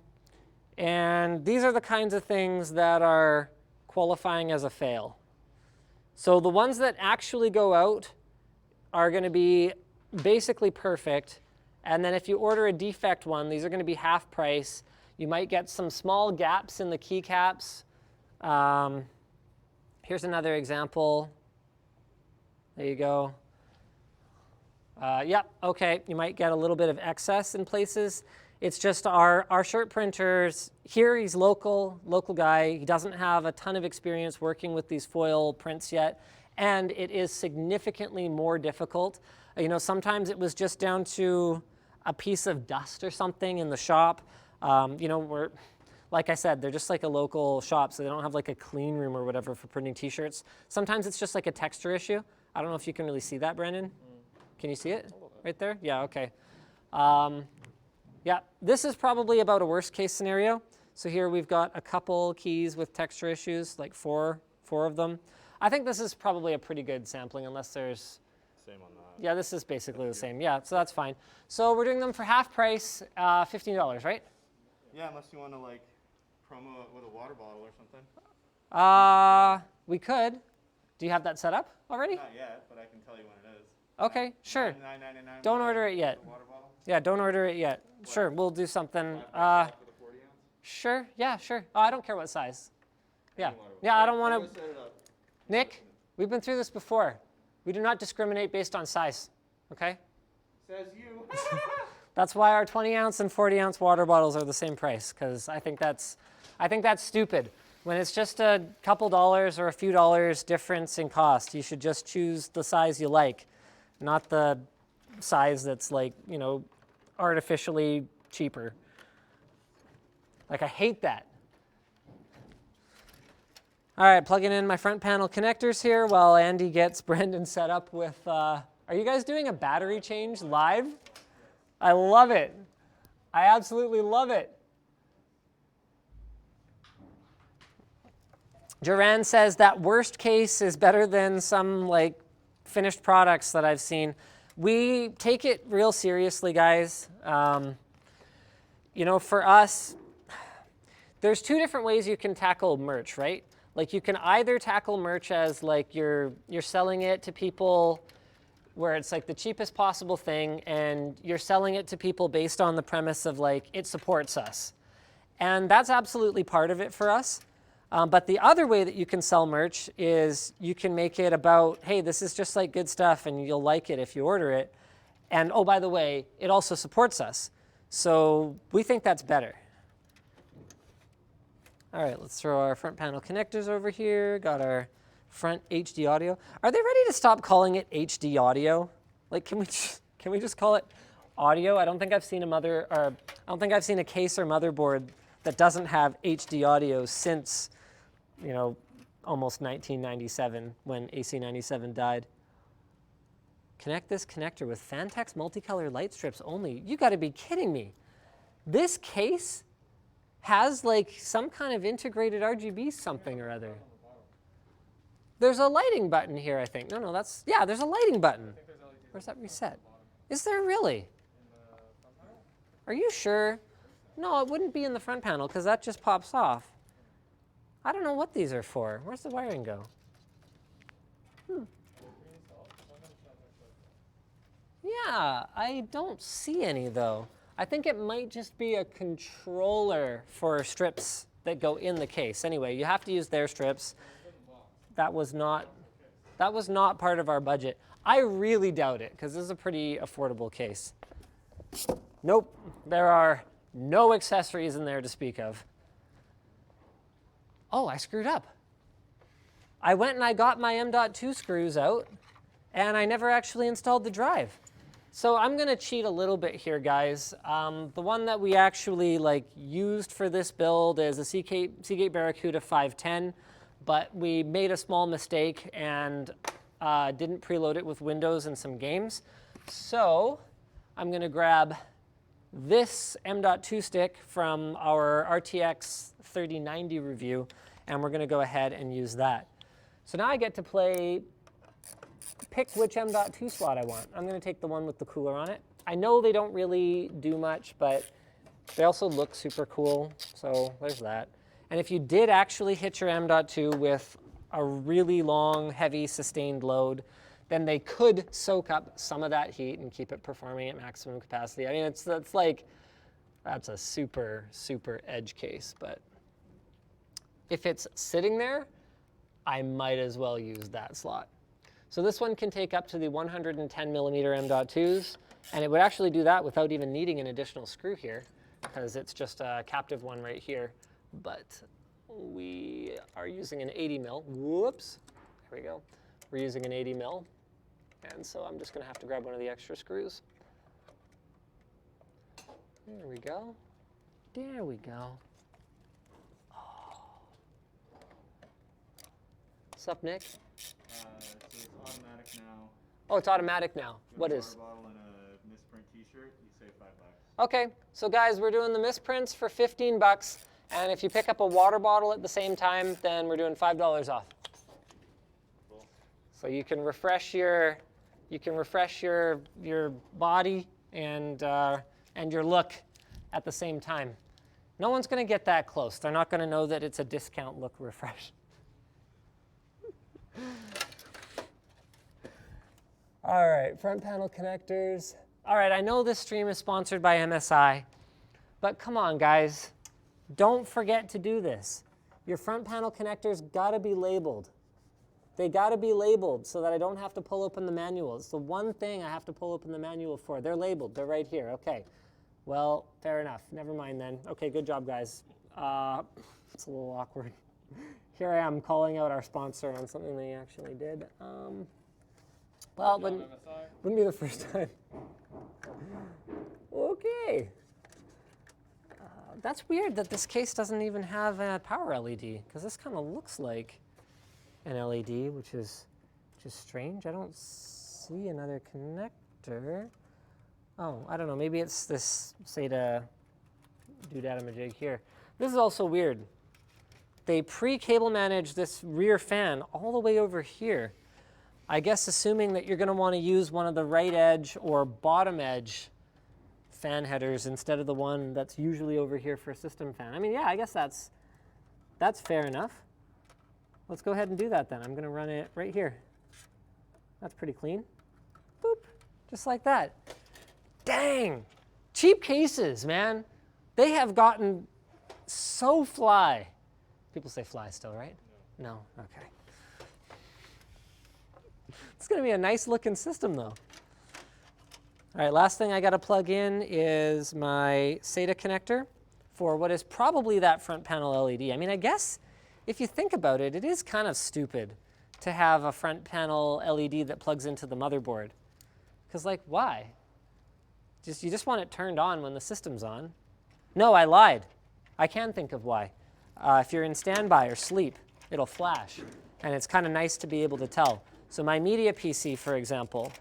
these are the kinds of things that are qualifying as a fail. So the ones that actually go out are going to be basically perfect. And then if you order a defect one, these are going to be half price. You might get some small gaps in the keycaps. Here's another example. There you go. Yep, okay, you might get a little bit of excess in places. It's just our shirt printers, here he's local guy. He doesn't have a ton of experience working with these foil prints yet, and it is significantly more difficult. You know, sometimes it was just down to a piece of dust or something in the shop. You know, like I said, they're just like a local shop, so they don't have like a clean room or whatever for printing t-shirts. Sometimes it's just like a texture issue. I don't know if you can really see that, Brandon. Can you see it right there? Yeah, okay. Yeah, this is probably about a worst case scenario. So here we've got a couple keys with texture issues, like four of them. I think this is probably a pretty good sampling unless there's... Same on that. Yeah, this is basically the same. Yeah, so that's fine. So we're doing them for half price, $15, right? Yeah, unless you want to like promo it with a water bottle or something. We could. Do you have that set up already? Not yet, but I can tell you when it is. Okay, sure. $9.99. Don't order it yet. Water bottle? Yeah, don't order it yet. What? Sure, we'll do something. For the 40 ounce? Sure, yeah, sure. Oh, I don't care what size. Yeah, yeah, I don't want to. Nick, we've been through this before. We do not discriminate based on size, okay? Says you. That's why our 20-ounce and 40-ounce water bottles are the same price, because I think that's stupid. When it's just a couple dollars or a few dollars difference in cost, you should just choose the size you like, not the size that's like, you know, artificially cheaper. Like, I hate that. All right, plugging in my front panel connectors here while Andy gets Brendan set up with, are you guys doing a battery change live? I love it. I absolutely love it. Duran says that worst case is better than some like finished products that I've seen. We take it real seriously, guys. You know, for us, there's two different ways you can tackle merch, right? Like you can either tackle merch as like you're selling it to people where it's like the cheapest possible thing and you're selling it to people based on the premise of like it supports us. And that's absolutely part of it for us. But the other way that you can sell merch is you can make it about, hey, this is just like good stuff and you'll like it if you order it. And oh, by the way, it also supports us. So we think that's better. All right, let's throw our front panel connectors over here. Got our front HD audio. Are they ready to stop calling it HD audio? Like, can we just call it audio? I don't think I've seen a case or motherboard that doesn't have HD audio since, you know, almost 1997 when AC97 died. Connect this connector with Phanteks multicolor light strips only. You gotta be kidding me. This case has like some kind of integrated RGB something or other. There's a lighting button here, I think. No, that's, yeah, there's a lighting button. Where's that reset? Is there really? Are you sure? No, it wouldn't be in the front panel because that just pops off. I don't know what these are for. Where's the wiring go? Yeah, I don't see any though. I think it might just be a controller for strips that go in the case. Anyway, you have to use their strips. That was not part of our budget. I really doubt it because this is a pretty affordable case. Nope, there are no accessories in there to speak of. Oh, I screwed up. I went and I got my M.2 screws out and I never actually installed the drive. So I'm gonna cheat a little bit here, guys. The one that we actually used for this build is a Seagate BarraCuda 510, but we made a small mistake and didn't preload it with Windows and some games. So I'm gonna grab this M.2 stick from our RTX 3090 review, and we're gonna go ahead and use that. So now I get to pick which M.2 slot I want. I'm gonna take the one with the cooler on it. I know they don't really do much, but they also look super cool, so there's that. And if you did actually hit your M.2 with a really long, heavy, sustained load, then they could soak up some of that heat and keep it performing at maximum capacity. I mean, that's a super, super edge case, but if it's sitting there, I might as well use that slot. So this one can take up to the 110 millimeter M.2s, and it would actually do that without even needing an additional screw here, because it's just a captive one right here. But we are using an 80 mil. Whoops, there we go. We're using an 80 mil, and so I'm just gonna have to grab one of the extra screws. There we go. There we go. Oh. What's up, Nick? So it's automatic now. Oh, it's automatic now. What is? Water bottle and a misprint t-shirt, you save $5. Okay, so guys, we're doing the misprints for 15 bucks, and if you pick up a water bottle at the same time, then we're doing $5 off. Cool. So you can refresh your body and your look at the same time. No one's gonna get that close. They're not gonna know that it's a discount look refresh. All right, front panel connectors. All right, I know this stream is sponsored by MSI, but come on, guys. Don't forget to do this. Your front panel connectors gotta be labeled. They gotta be labeled so that I don't have to pull open the manual. It's the one thing I have to pull open the manual for. They're labeled, they're right here, okay. Well, fair enough, never mind then. Okay, good job, guys. It's a little awkward. Here I am calling out our sponsor on something they actually did. Well, it wouldn't be the first time. Okay. That's weird that this case doesn't even have a power LED, because this kind of looks like an LED, which is strange. I don't see another connector. Oh, I don't know. Maybe it's this SATA doodadamajig here. This is also weird. They pre-cable manage this rear fan all the way over here. I guess assuming that you're going to want to use one of the right edge or bottom edge fan headers instead of the one that's usually over here for a system fan. I mean, yeah, I guess that's fair enough. Let's go ahead and do that then. I'm going to run it right here. That's pretty clean. Boop, just like that. Dang, cheap cases, man. They have gotten so fly. People say fly still, right? No, okay. It's gonna be a nice looking system though. All right, last thing I gotta plug in is my SATA connector for what is probably that front panel LED. I mean, I guess if you think about it, it is kind of stupid to have a front panel LED that plugs into the motherboard. Because like, why? You just want it turned on when the system's on. No, I lied. I can think of why. If you're in standby or sleep, it'll flash. And it's kind of nice to be able to tell. So my media PC, for example,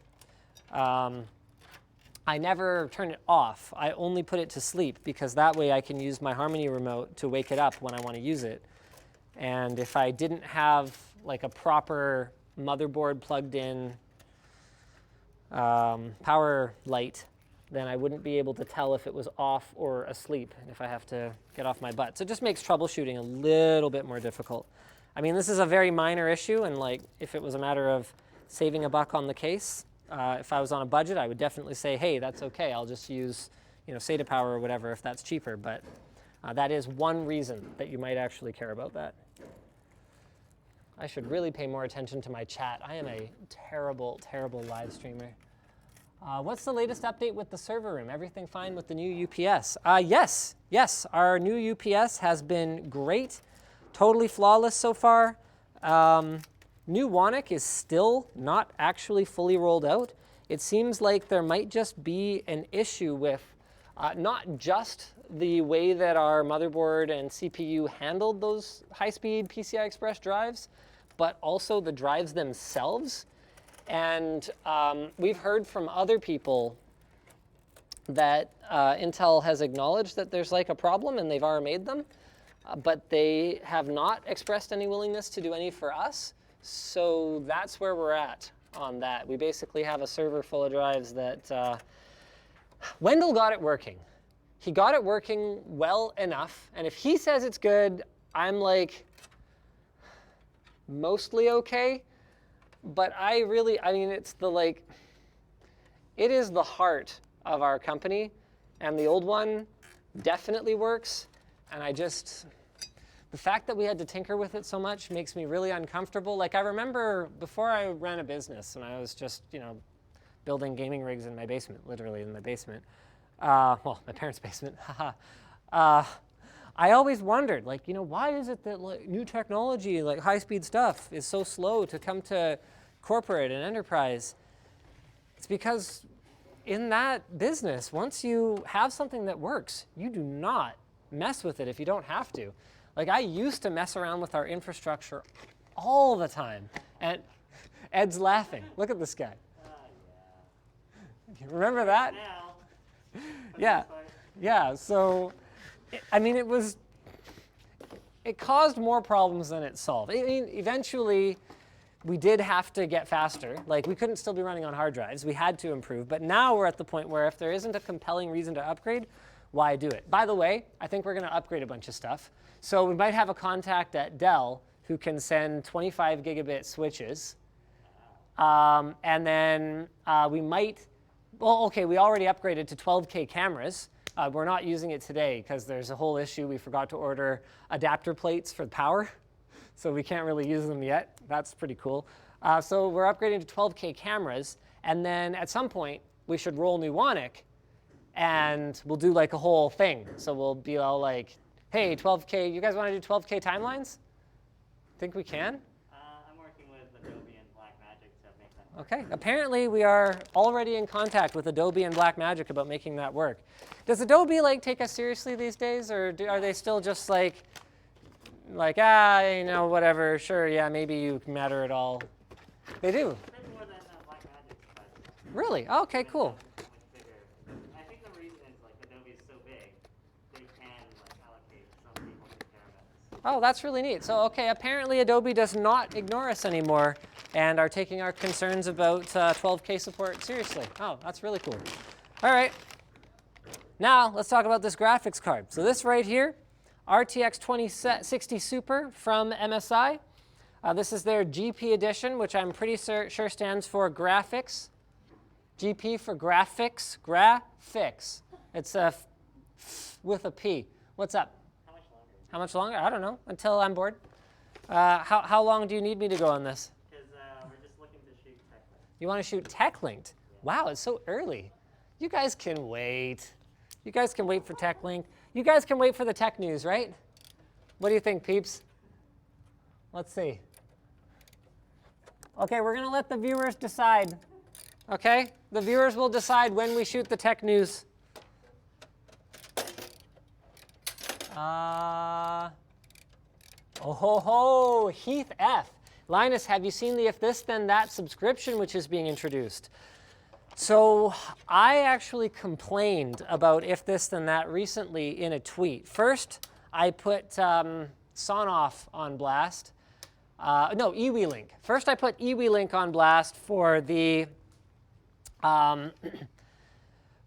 I never turn it off. I only put it to sleep because that way I can use my Harmony remote to wake it up when I want to use it. And if I didn't have like a proper motherboard plugged in power light, then I wouldn't be able to tell if it was off or asleep and if I have to get off my butt. So it just makes troubleshooting a little bit more difficult. I mean, this is a very minor issue, and like if it was a matter of saving a buck on the case, if I was on a budget, I would definitely say, hey, that's okay. I'll just use, SATA power or whatever if that's cheaper. But that is one reason that you might actually care about that. I should really pay more attention to my chat. I am a terrible, terrible live streamer. What's the latest update with the server room? Everything fine with the new UPS? Yes, our new UPS has been great. Totally flawless so far. New Wannick is still not actually fully rolled out. It seems like there might just be an issue with not just the way that our motherboard and CPU handled those high-speed PCI Express drives, but also the drives themselves. And we've heard from other people that Intel has acknowledged that there's like a problem and they've already made them, but they have not expressed any willingness to do any for us. So that's where we're at on that. We basically have a server full of drives that Wendell got it working. He got it working well enough, and if he says it's good, I'm like mostly okay. But I mean, it's the it is the heart of our company, and the old one definitely works, and the fact that we had to tinker with it so much makes me really uncomfortable. Like I remember before I ran a business and I was just, building gaming rigs in my basement, literally in my basement. Well, my parents' basement, I always wondered, why is it that new technology, like high-speed stuff, is so slow to come to corporate and enterprise? It's because in that business, once you have something that works, you do not mess with it if you don't have to. Like I used to mess around with our infrastructure all the time. And Ed's laughing. Look at this guy. Yeah. Remember that? Now. Yeah. So, I mean, it caused more problems than it solved. I mean, eventually, we did have to get faster. Like we couldn't still be running on hard drives. We had to improve. But now we're at the point where if there isn't a compelling reason to upgrade, why do it? By the way, I think we're going to upgrade a bunch of stuff. So we might have a contact at Dell who can send 25 gigabit switches. And then we might, we already upgraded to 12K cameras. We're not using it today because there's a whole issue. We forgot to order adapter plates for the power. So we can't really use them yet. That's pretty cool. So we're upgrading to 12K cameras. And then at some point, we should roll new Wannick. And we'll do like a whole thing. So we'll be all like, hey, 12K, you guys want to do 12K timelines? Think we can? I'm working with Adobe and Blackmagic to make that work. Okay, apparently we are already in contact with Adobe and Blackmagic about making that work. Does Adobe take us seriously these days, or are they still just whatever, sure, yeah, maybe you matter at all? They do? A bit more than Blackmagic. Really? Oh, okay, cool. I think the reason is Adobe is so big, they can allocate some people to care about this. Oh, that's really neat. So, okay, apparently Adobe does not ignore us anymore and are taking our concerns about 12K support seriously. Oh, that's really cool. All right. Now, let's talk about this graphics card. So this right here, RTX 2060 Super from MSI. This is their GP edition, which I'm pretty sure stands for graphics. GP for graphics. Graphics. It's with a P. What's up? How much longer? How much longer? I don't know. Until I'm bored. How long do you need me to go on this? Because we're just looking to shoot tech linked. You want to shoot tech linked? Wow, it's so early. You guys can wait. You guys can wait for tech linked. You guys can wait for the tech news, right? What do you think, peeps? Let's see. Okay, we're going to let the viewers decide. Okay? The viewers will decide when we shoot the tech news. Oh ho ho, Heath F. Linus, have you seen the If This Then That subscription which is being introduced? So I actually complained about If This Then That recently in a tweet. First, I put Sonoff on blast. No, eWeLink. First, I put eWeLink on blast for the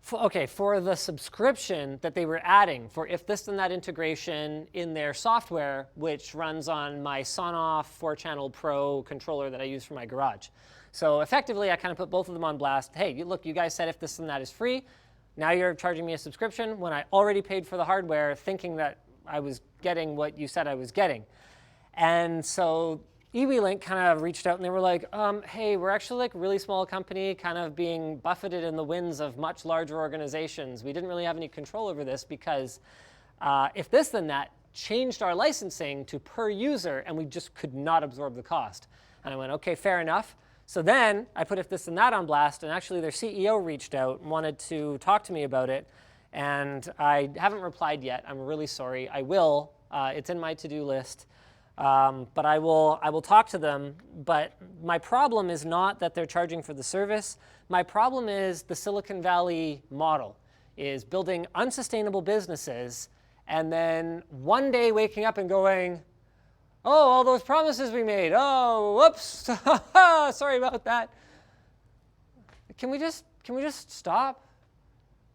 for the subscription that they were adding for If This Then That integration in their software, which runs on my Sonoff 4-channel Pro controller that I use for my garage. So effectively, I kind of put both of them on blast. Hey, look, you guys said If This Then That is free. Now you're charging me a subscription when I already paid for the hardware, thinking that I was getting what you said I was getting. And so eWeLink kind of reached out and they were like, hey, we're actually like a really small company kind of being buffeted in the winds of much larger organizations. We didn't really have any control over this because If This Then That changed our licensing to per user and we just could not absorb the cost. And I went, okay, fair enough. So then I put If This Then That on blast, and actually their CEO reached out and wanted to talk to me about it. And I haven't replied yet. I'm really sorry. I will. It's in my to-do list. But I will talk to them. But my problem is not that they're charging for the service. My problem is the Silicon Valley model is building unsustainable businesses and then one day waking up and going, oh, all those promises we made. Oh, whoops. Sorry about that. Can we just stop?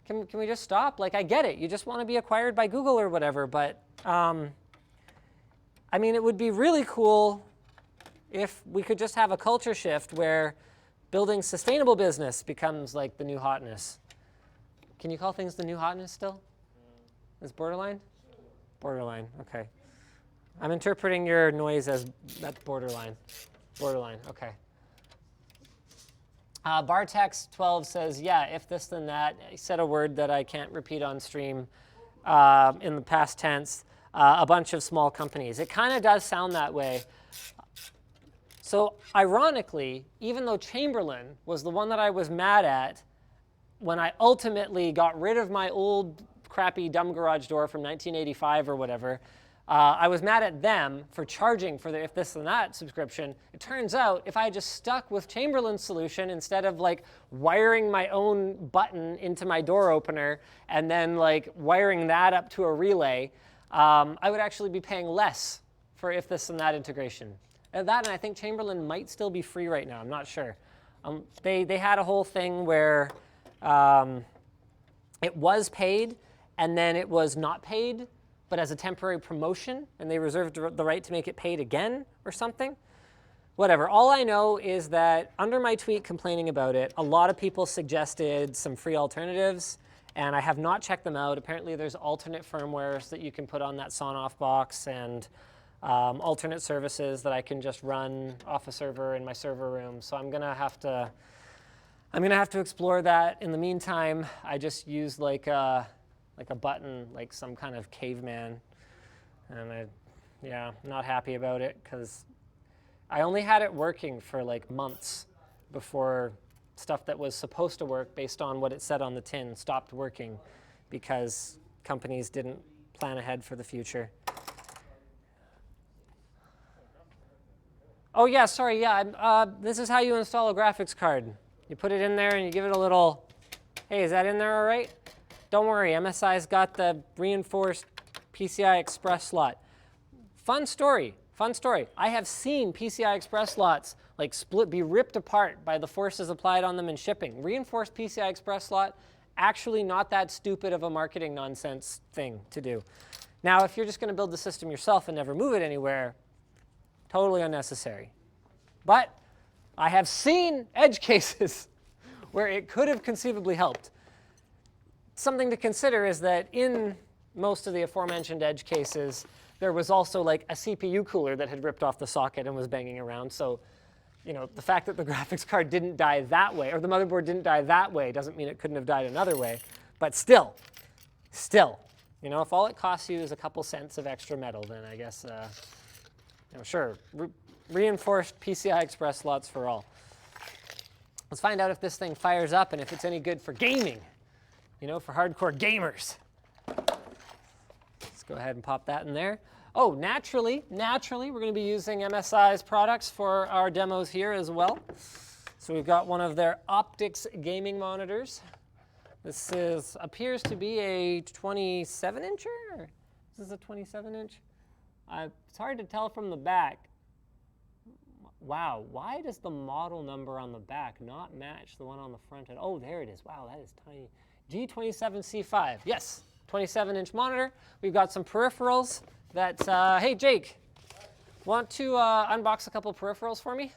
Can we just stop? Like, I get it. You just want to be acquired by Google or whatever, but I mean, it would be really cool if we could just have a culture shift where building sustainable business becomes like the new hotness. Can you call things the new hotness still? Is borderline? Borderline, okay. I'm interpreting your noise as that's borderline. Borderline, okay. Bartex12 says, yeah, If This Then That. He said a word that I can't repeat on stream in the past tense. A bunch of small companies. It kind of does sound that way. So ironically, even though Chamberlain was the one that I was mad at when I ultimately got rid of my old crappy dumb garage door from 1985 or whatever, I was mad at them for charging for the If This Then That subscription. It turns out if I had just stuck with Chamberlain's solution instead of like wiring my own button into my door opener and then like wiring that up to a relay, I would actually be paying less for If This Then That integration. And I think Chamberlain might still be free right now. I'm not sure. They had a whole thing where it was paid and then it was not paid, but as a temporary promotion, and they reserved the right to make it paid again or something. Whatever. All I know is that under my tweet complaining about it, a lot of people suggested some free alternatives. And I have not checked them out. Apparently, there's alternate firmwares that you can put on that Sonoff box and alternate services that I can just run off a server in my server room. So I'm gonna have to explore that. In the meantime, I just used like a button, like some kind of caveman, and I'm not happy about it because I only had it working for like months before stuff that was supposed to work based on what it said on the tin stopped working because companies didn't plan ahead for the future. Oh yeah, sorry, yeah, this is how you install a graphics card. You put it in there and you give it a little, hey, is that in there all right? Don't worry, MSI's got the reinforced PCI Express slot. Fun story. I have seen PCI Express slots like be ripped apart by the forces applied on them in shipping. Reinforced PCI Express slot, actually not that stupid of a marketing nonsense thing to do. Now, if you're just gonna build the system yourself and never move it anywhere, totally unnecessary. But I have seen edge cases where it could have conceivably helped. Something to consider is that in most of the aforementioned edge cases, there was also like a CPU cooler that had ripped off the socket and was banging around. So, you know, the fact that the graphics card didn't die that way, or the motherboard didn't die that way, doesn't mean it couldn't have died another way. But still, you know, if all it costs you is a couple cents of extra metal, then I guess, you know, sure, reinforced PCI Express slots for all. Let's find out if this thing fires up and if it's any good for gaming, you know, for hardcore gamers. Let's go ahead and pop that in there. Oh, naturally, we're going to be using MSI's products for our demos here as well. So we've got one of their optics gaming monitors. This appears to be a 27-incher. Is this a 27-inch? It's hard to tell from the back. Wow, why does the model number on the back not match the one on the front end? Oh, there it is. Wow, that is tiny. G27C5, yes, 27-inch monitor. We've got some peripherals that, hey, Jake, want to unbox a couple peripherals for me?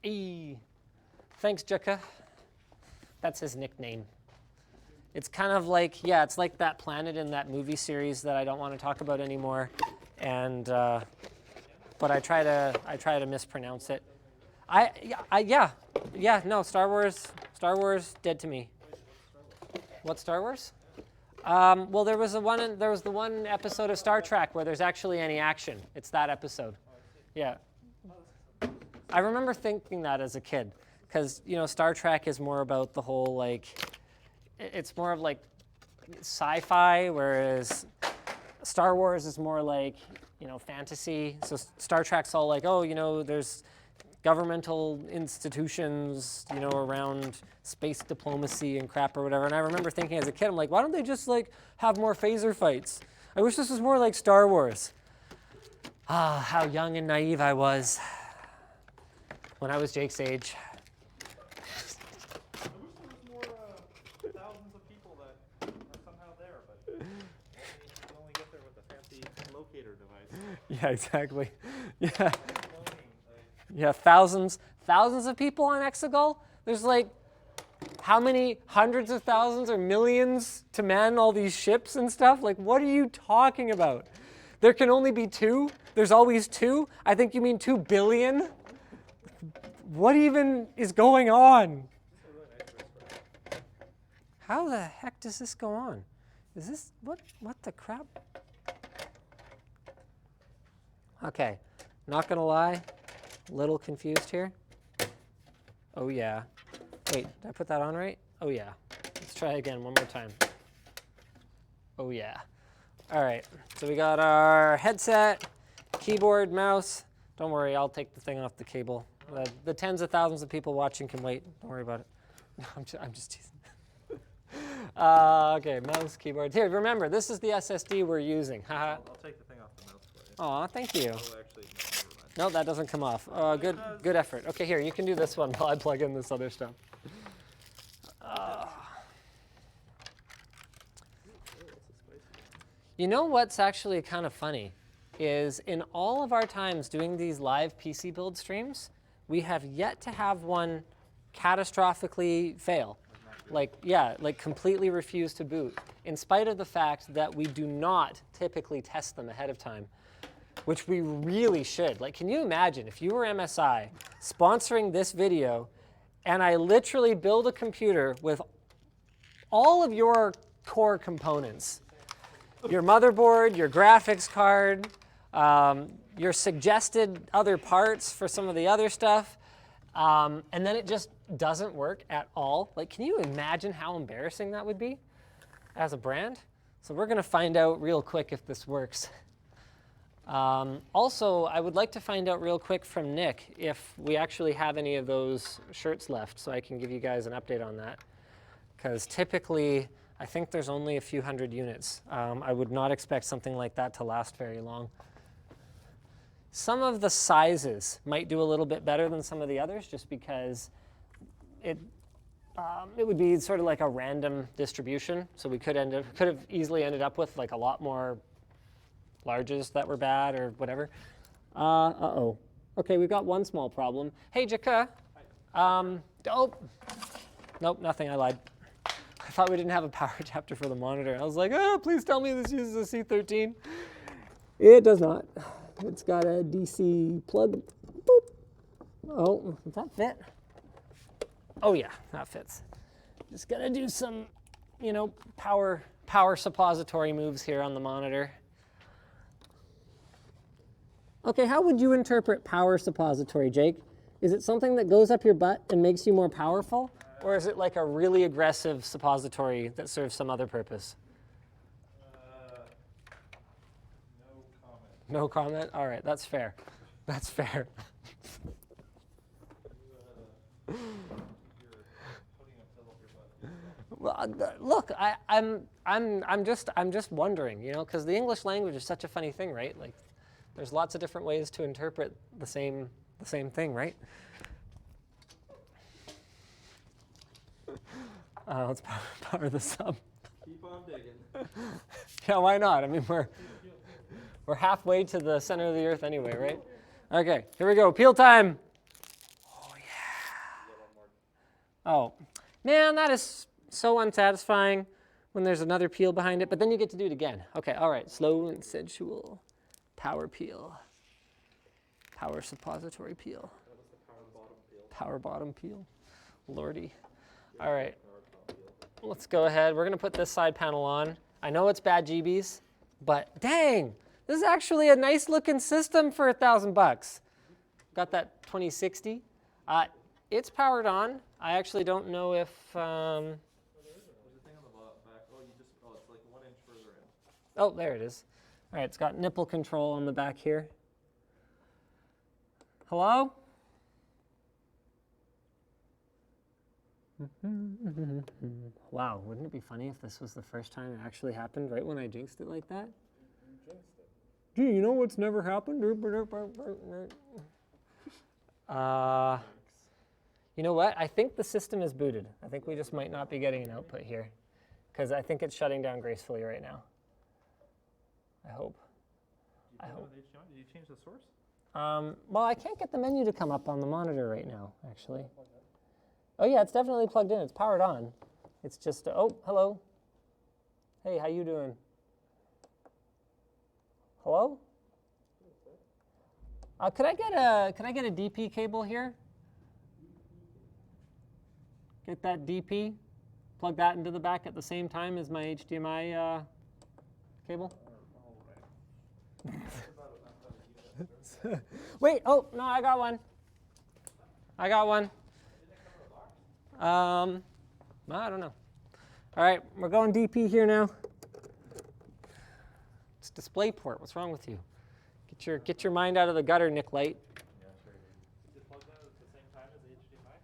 Sure. Thanks, Jukka. That's his nickname. It's kind of like, yeah, it's like that planet in that movie series that I don't want to talk about anymore. And, but I try to mispronounce it. Yeah, no, Star Wars, dead to me. What Star Wars? Well, there was the one episode of Star Trek where there's actually any action. It's that episode. Yeah. I remember thinking that as a kid, because Star Trek is more about the whole it's more of like sci-fi, whereas Star Wars is more like fantasy. So Star Trek's all like, oh, there's governmental institutions, around space diplomacy and crap or whatever. And I remember thinking as a kid, I'm like, why don't they just have more phaser fights? I wish this was more like Star Wars. Ah, how young and naive I was when I was Jake's age. I wish there was more thousands of people that are somehow there, but you can only get there with a fancy locator device. Yeah, exactly. Yeah. Yeah, thousands of people on Exegol. There's how many hundreds of thousands or millions to man all these ships and stuff? What are you talking about? There can only be 2? There's always 2? I think you mean 2 billion? What even is going on? How the heck does this go on? Is this, what the crap? Okay, not gonna lie, a little confused here. Oh yeah. Wait, did I put that on right? Oh yeah. Let's try again one more time. Oh yeah. All right, so we got our headset, keyboard, mouse. Don't worry, I'll take the thing off the cable. The tens of thousands of people watching can wait. Don't worry about it. I'm just teasing. Okay, mouse, keyboard. Here, remember, this is the SSD we're using. I'll take the thing off the mouse for you. Aw, thank you. Oh, actually, no, never mind. No, that doesn't come off. Good effort. Okay, here, you can do this one while I plug in this other stuff. You know what's actually kind of funny is in all of our times doing these live PC build streams, we have yet to have one catastrophically fail. Completely refuse to boot, in spite of the fact that we do not typically test them ahead of time, which we really should. Can you imagine if you were MSI sponsoring this video and I literally build a computer with all of your core components, your motherboard, your graphics card, your suggested other parts for some of the other stuff, and then it just doesn't work at all. Can you imagine how embarrassing that would be as a brand? So we're going to find out real quick if this works. Also, I would like to find out real quick from Nick if we actually have any of those shirts left so I can give you guys an update on that. Because typically, I think there's only a few hundred units. I would not expect something like that to last very long. Some of the sizes might do a little bit better than some of the others just because it would be sort of like a random distribution. So we could have easily ended up with a lot more larges that were bad or whatever. Uh-oh. Okay, we've got one small problem. Hey, Jaka. Oh. Nope, nothing, I lied. I thought we didn't have a power adapter for the monitor. I was like, oh, please tell me this uses a C13. It does not. It's got a DC plug. Boop. Oh, does that fit? Oh yeah, that fits. Just gotta do some, power suppository moves here on the monitor. Okay, how would you interpret power suppository, Jake? Is it something that goes up your butt and makes you more powerful? Or is it like a really aggressive suppository that serves some other purpose? No comment. No comment? All right, that's fair. That's fair. You're putting a pillow up your butt. Well, look, I'm just wondering, you know, because the English language is such a funny thing, right? Like, there's lots of different ways to interpret the same thing, right? Let's power this up. Keep on digging. Yeah, why not? I mean, we're halfway to the center of the earth anyway, right? Okay, here we go. Peel time. Oh yeah. Oh man, that is so unsatisfying when there's another peel behind it, but then you get to do it again. Okay, all right. Slow and sensual. Power peel. Power suppository peel. That was the power bottom peel. Power bottom peel. Lordy. All right. Let's go ahead. We're going to put this side panel on. I know it's bad GBs, but dang, this is actually a nice looking system for $1,000. Got that 2060. It's powered on. I actually don't know if... There's a thing on the back. Oh, it's like 1 inch further in. Oh, there it is. All right, it's got nipple control on the back here. Hello? Wow, wouldn't it be funny if this was the first time it actually happened right when I jinxed it like that? You jinxed it. Gee, you know what's never happened? You know what? I think the system is booted. I think we just might not be getting an output here because I think it's shutting down gracefully right now. I hope. Did you change the source? Well, I can't get the menu to come up on the monitor right now, actually. Oh yeah, it's definitely plugged in. It's powered on. It's just, oh, hello. Hey, how you doing? Hello? Could I get a DP cable here? Get that DP, plug that into the back at the same time as my HDMI cable. Wait, oh, no, I got one. I got one. I don't know. All right, we're going DP here now. It's DisplayPort. What's wrong with you? Get your mind out of the gutter, Nick Light. Yeah, sure. Is it plugged in at the same time as the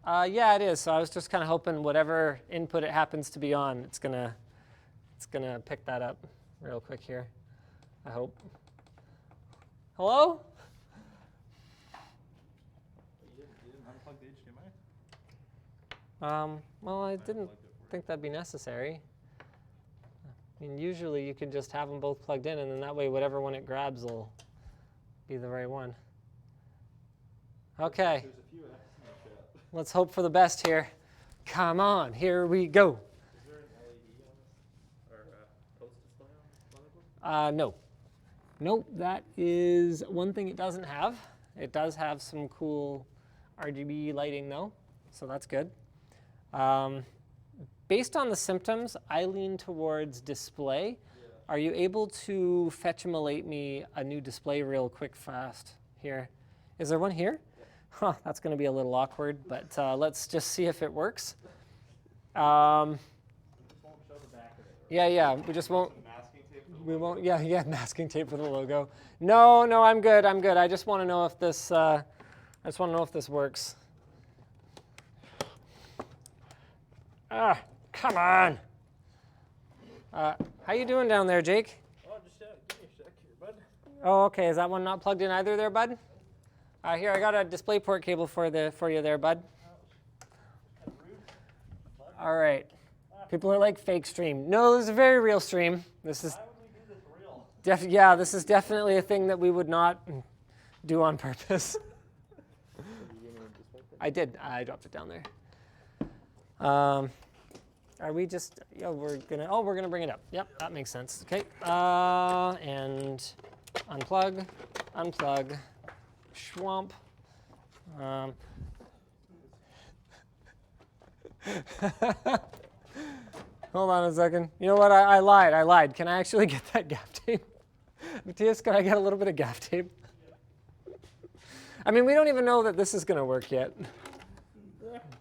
HDMI? Yeah, it is. So I was just kind of hoping whatever input it happens to be on, it's gonna pick that up real quick here. I hope. Hello? You didn't unplug the HDMI? Well, I didn't think that'd be necessary. I mean, usually you can just have them both plugged in, and then that way whatever one it grabs will be the right one. Okay. There's a few X's in the chat. Let's hope for the best here. Come on, here we go. Is there an LED on this? Or post display on this motherboard? No. Nope, that is one thing it doesn't have. It does have some cool RGB lighting though, so that's good. Based on the symptoms, I lean towards display. Yeah. Are you able to fetch-emulate me a new display real quick, fast here? Is there one here? Yeah. Huh, that's going to be a little awkward, but let's just see if it works. We just won't show the back of it. Right? Yeah, we just won't. Masking tape for the We logo? won't. Yeah, masking tape for the logo. No, I'm good. I just want to know if this. Works. Come on. How you doing down there, Jake? Oh, just give me a sec here, bud. Oh, okay. Is that one not plugged in either, there, bud? Here, I got a DisplayPort cable for you there, bud. All right. People are like fake stream. No, this is a very real stream. This is. Why would we do this real? Yeah, this is definitely a thing that we would not do on purpose. I did. I dropped it down there. Are we just? Yeah, we're gonna bring it up. Yep, that makes sense. Okay. And unplug, schwamp. Hold on a second. You know what? I lied. Can I actually get that gaff tape? Matthias, can I get a little bit of gaff tape? I mean, we don't even know that this is going to work yet.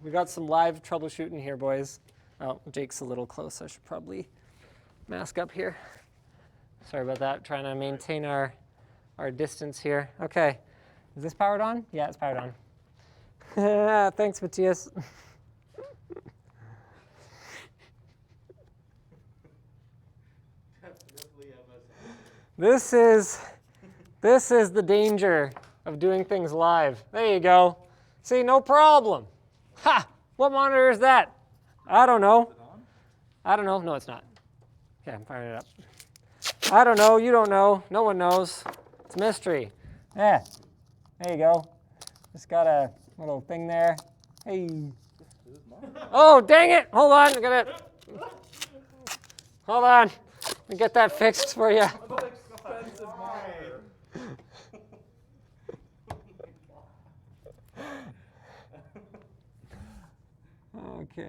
We got some live troubleshooting here, boys. Oh, Jake's a little close. I should probably mask up here. Sorry about that. Trying to maintain our our distance here. Okay, is this powered on? Yeah, it's powered on. Thanks, Matthias. This is the danger of doing things live. There you go. See, no problem. Ha! What monitor is that? I don't know. I don't know. No, it's not. Okay, I'm firing it up. I don't know. You don't know. No one knows. It's a mystery. Yeah. There you go. Just got a little thing there. Hey. Oh, dang it. Hold on. I gotta. Hold on. Let me get that fixed for you. Okay.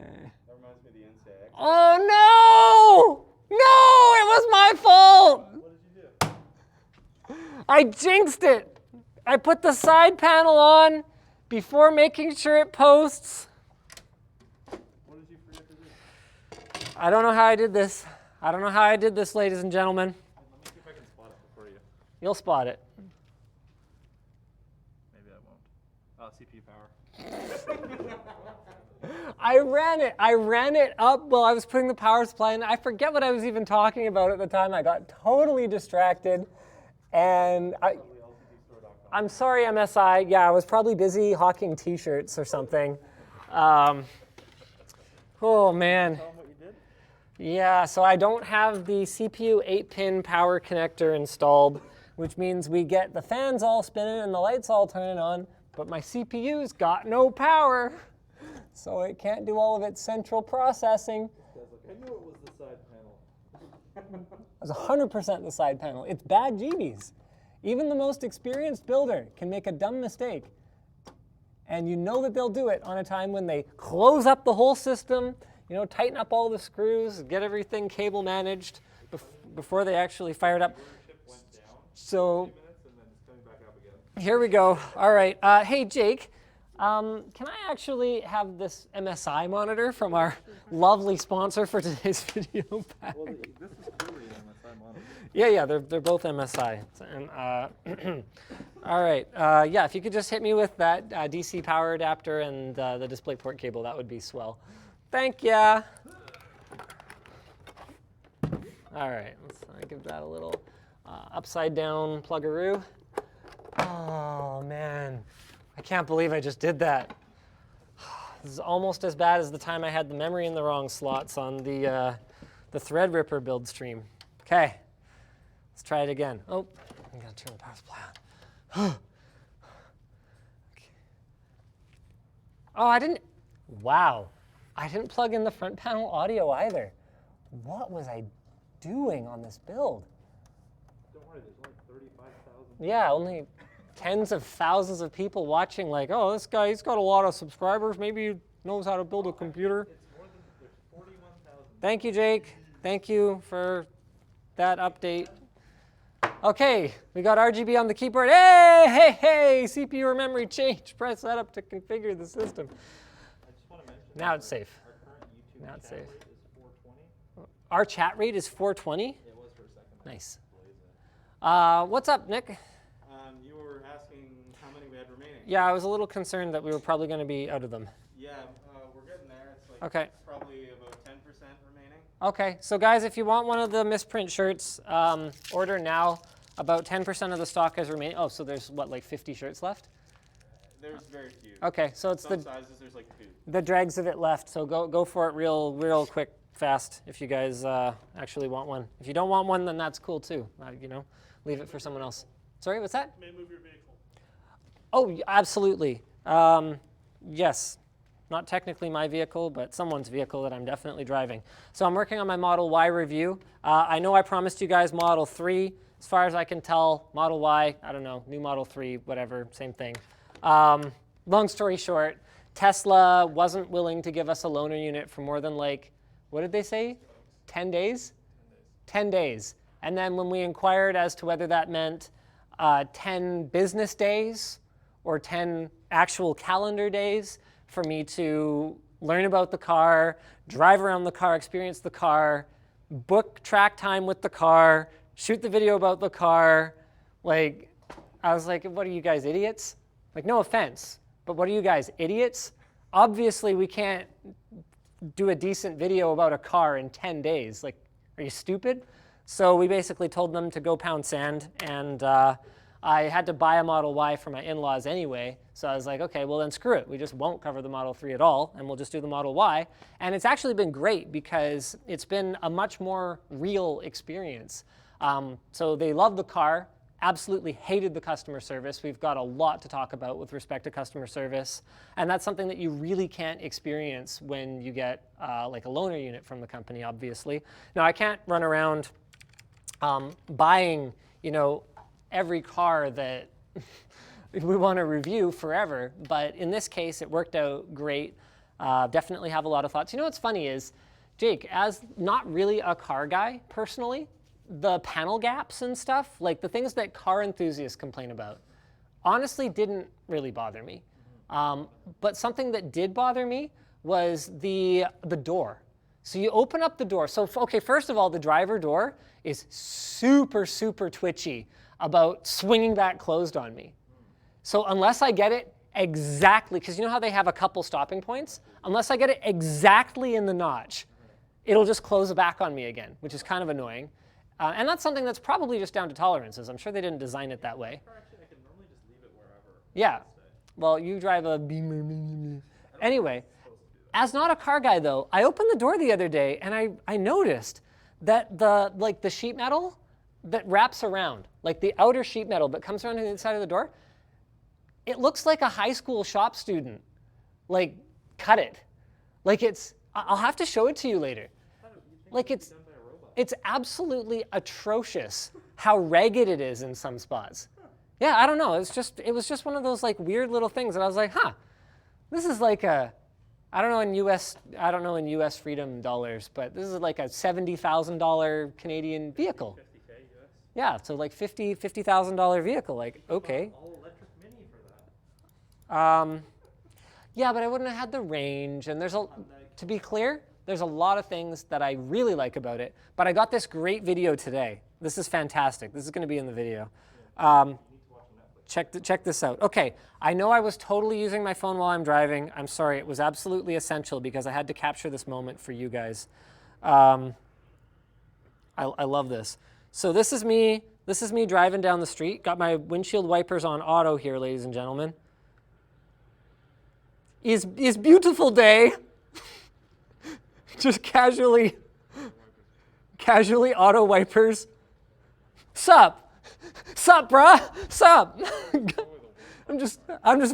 That reminds me of the NCX. Oh no! No! It was my fault! What did you do? I jinxed it! I put the side panel on before making sure it posts. What did you forget to do? I don't know how I did this. I don't know how I did this, ladies and gentlemen. Let me see if I can spot it for you. You'll spot it. Maybe I won't. CPU power. I ran it up while I was putting the power supply in. I forget what I was even talking about at the time. I got totally distracted. And I'm sorry, MSI. Yeah, I was probably busy hawking t-shirts or something. Oh, man. Tell them what you did? Yeah, so I don't have the CPU 8-pin power connector installed, which means we get the fans all spinning and the lights all turning on, but my CPU's got no power. So it can't do all of its central processing. I knew it was the side panel. It was 100% the side panel. It's bad GBs. Even the most experienced builder can make a dumb mistake. And you know that they'll do it on a time when they close up the whole system, you know, tighten up all the screws, get everything cable managed before they actually fire it up. So here we go. All right. Hey, Jake. Can I actually have this MSI monitor from our lovely sponsor for today's video pack? Well, this is clearly an MSI monitor. Yeah, they're both MSI. And, all right, yeah, if you could just hit me with that DC power adapter and the DisplayPort cable, that would be swell. Thank ya. All right, let's give that a little upside down pluggaroo. Oh, man. I can't believe I just did that. This is almost as bad as the time I had the memory in the wrong slots on the Threadripper build stream. Okay, let's try it again. Oh, I'm gonna turn the power supply on. Okay. Oh, I didn't, wow. I didn't plug in the front panel audio either. What was I doing on this build? Don't worry, there's only 35,000. Yeah, only tens of thousands of people watching, like, oh, this guy, he's got a lot of subscribers. Maybe he knows how to build a computer. It's more than, there's 41,000. Thank you, Jake. Thank you for that update. Okay, we got RGB on the keyboard. Hey, CPU or memory change. Press that up to configure the system. I just want to mention Now it's safe. our current YouTube Now it's chat safe. rate is 420. Our chat rate is 420. It was for a second. Nice. Blaze it. What's up, Nick? You were asking how many we had remaining. Yeah, I was a little concerned that we were probably going to be out of them. Yeah, we're getting there. It's like Okay. probably about 10% remaining. Okay, so guys, if you want one of the misprint shirts, order now. About 10% of the stock is remaining. Oh, so there's what, like 50 shirts left? There's very few. Okay, so it's Some sizes, there's like 2. the dregs of it left. So go for it real quick, fast. If you guys actually want one. If you don't want one, then that's cool too. You know, leave it for someone else. Sorry, what's that? May move your vehicle. Oh, absolutely. Yes. Not technically my vehicle, but someone's vehicle that I'm definitely driving. So I'm working on my Model Y review. I know I promised you guys Model 3. As far as I can tell, Model Y, I don't know, new Model 3, whatever, same thing. Long story short, Tesla wasn't willing to give us a loaner unit for more than like, what did they say? 10 days? 10 days. And then when we inquired as to whether that meant 10 business days or 10 actual calendar days for me to learn about the car, drive around the car, experience the car, book track time with the car, shoot the video about the car, like I was like, what are you guys, idiots? Like, no offense, but what are you guys, idiots? Obviously, we can't do a decent video about a car in 10 days. Like, are you stupid? So we basically told them to go pound sand, and I had to buy a Model Y for my in-laws anyway. So I was like, okay, well then screw it. We just won't cover the Model 3 at all, and we'll just do the Model Y. And it's actually been great because it's been a much more real experience. So they love the car, absolutely hated the customer service. We've got a lot to talk about with respect to customer service. And that's something that you really can't experience when you get like a loaner unit from the company, obviously. Now, I can't run around buying, you know, every car that we want to review forever. But in this case, it worked out great. Definitely have a lot of thoughts. You know what's funny is, Jake, as not really a car guy personally, the panel gaps and stuff, like the things that car enthusiasts complain about, honestly didn't really bother me. But something that did bother me was the door. So you open up the door. So, okay, first of all, the driver door is super, super twitchy about swinging that closed on me. So unless I get it exactly, because you know how they have a couple stopping points? Unless I get it exactly in the notch, it'll just close back on me again, which is kind of annoying. And that's something that's probably just down to tolerances. I'm sure they didn't design it that way. Actually, I can normally just leave it wherever. Yeah. Well, you drive a Beamer. Anyway, as not a car guy though, I opened the door the other day and I noticed that the sheet metal that wraps around, like the outer sheet metal that comes around to the inside of the door, it looks like a high school shop student, like, cut it. Like I'll have to show it to you later. Like it's absolutely atrocious how ragged it is in some spots. Yeah, I don't know. It was just one of those like weird little things, and I was like, huh, this is like I don't know in US freedom dollars, but this is like a $70,000 Canadian vehicle. 50K US. Yeah, so like $50,000 vehicle. Like, okay. All electric Mini for that. Yeah, but I wouldn't have had the range, and to be clear, there's a lot of things that I really like about it, but I got this great video today. This is fantastic. This is going to be in the video. Check this out. Okay, I know I was totally using my phone while I'm driving. I'm sorry. It was absolutely essential because I had to capture this moment for you guys. I love this. So this is me driving down the street. Got my windshield wipers on auto here, ladies and gentlemen. Is beautiful day. Just casually auto wipers. Sup, bruh, sup. I'm just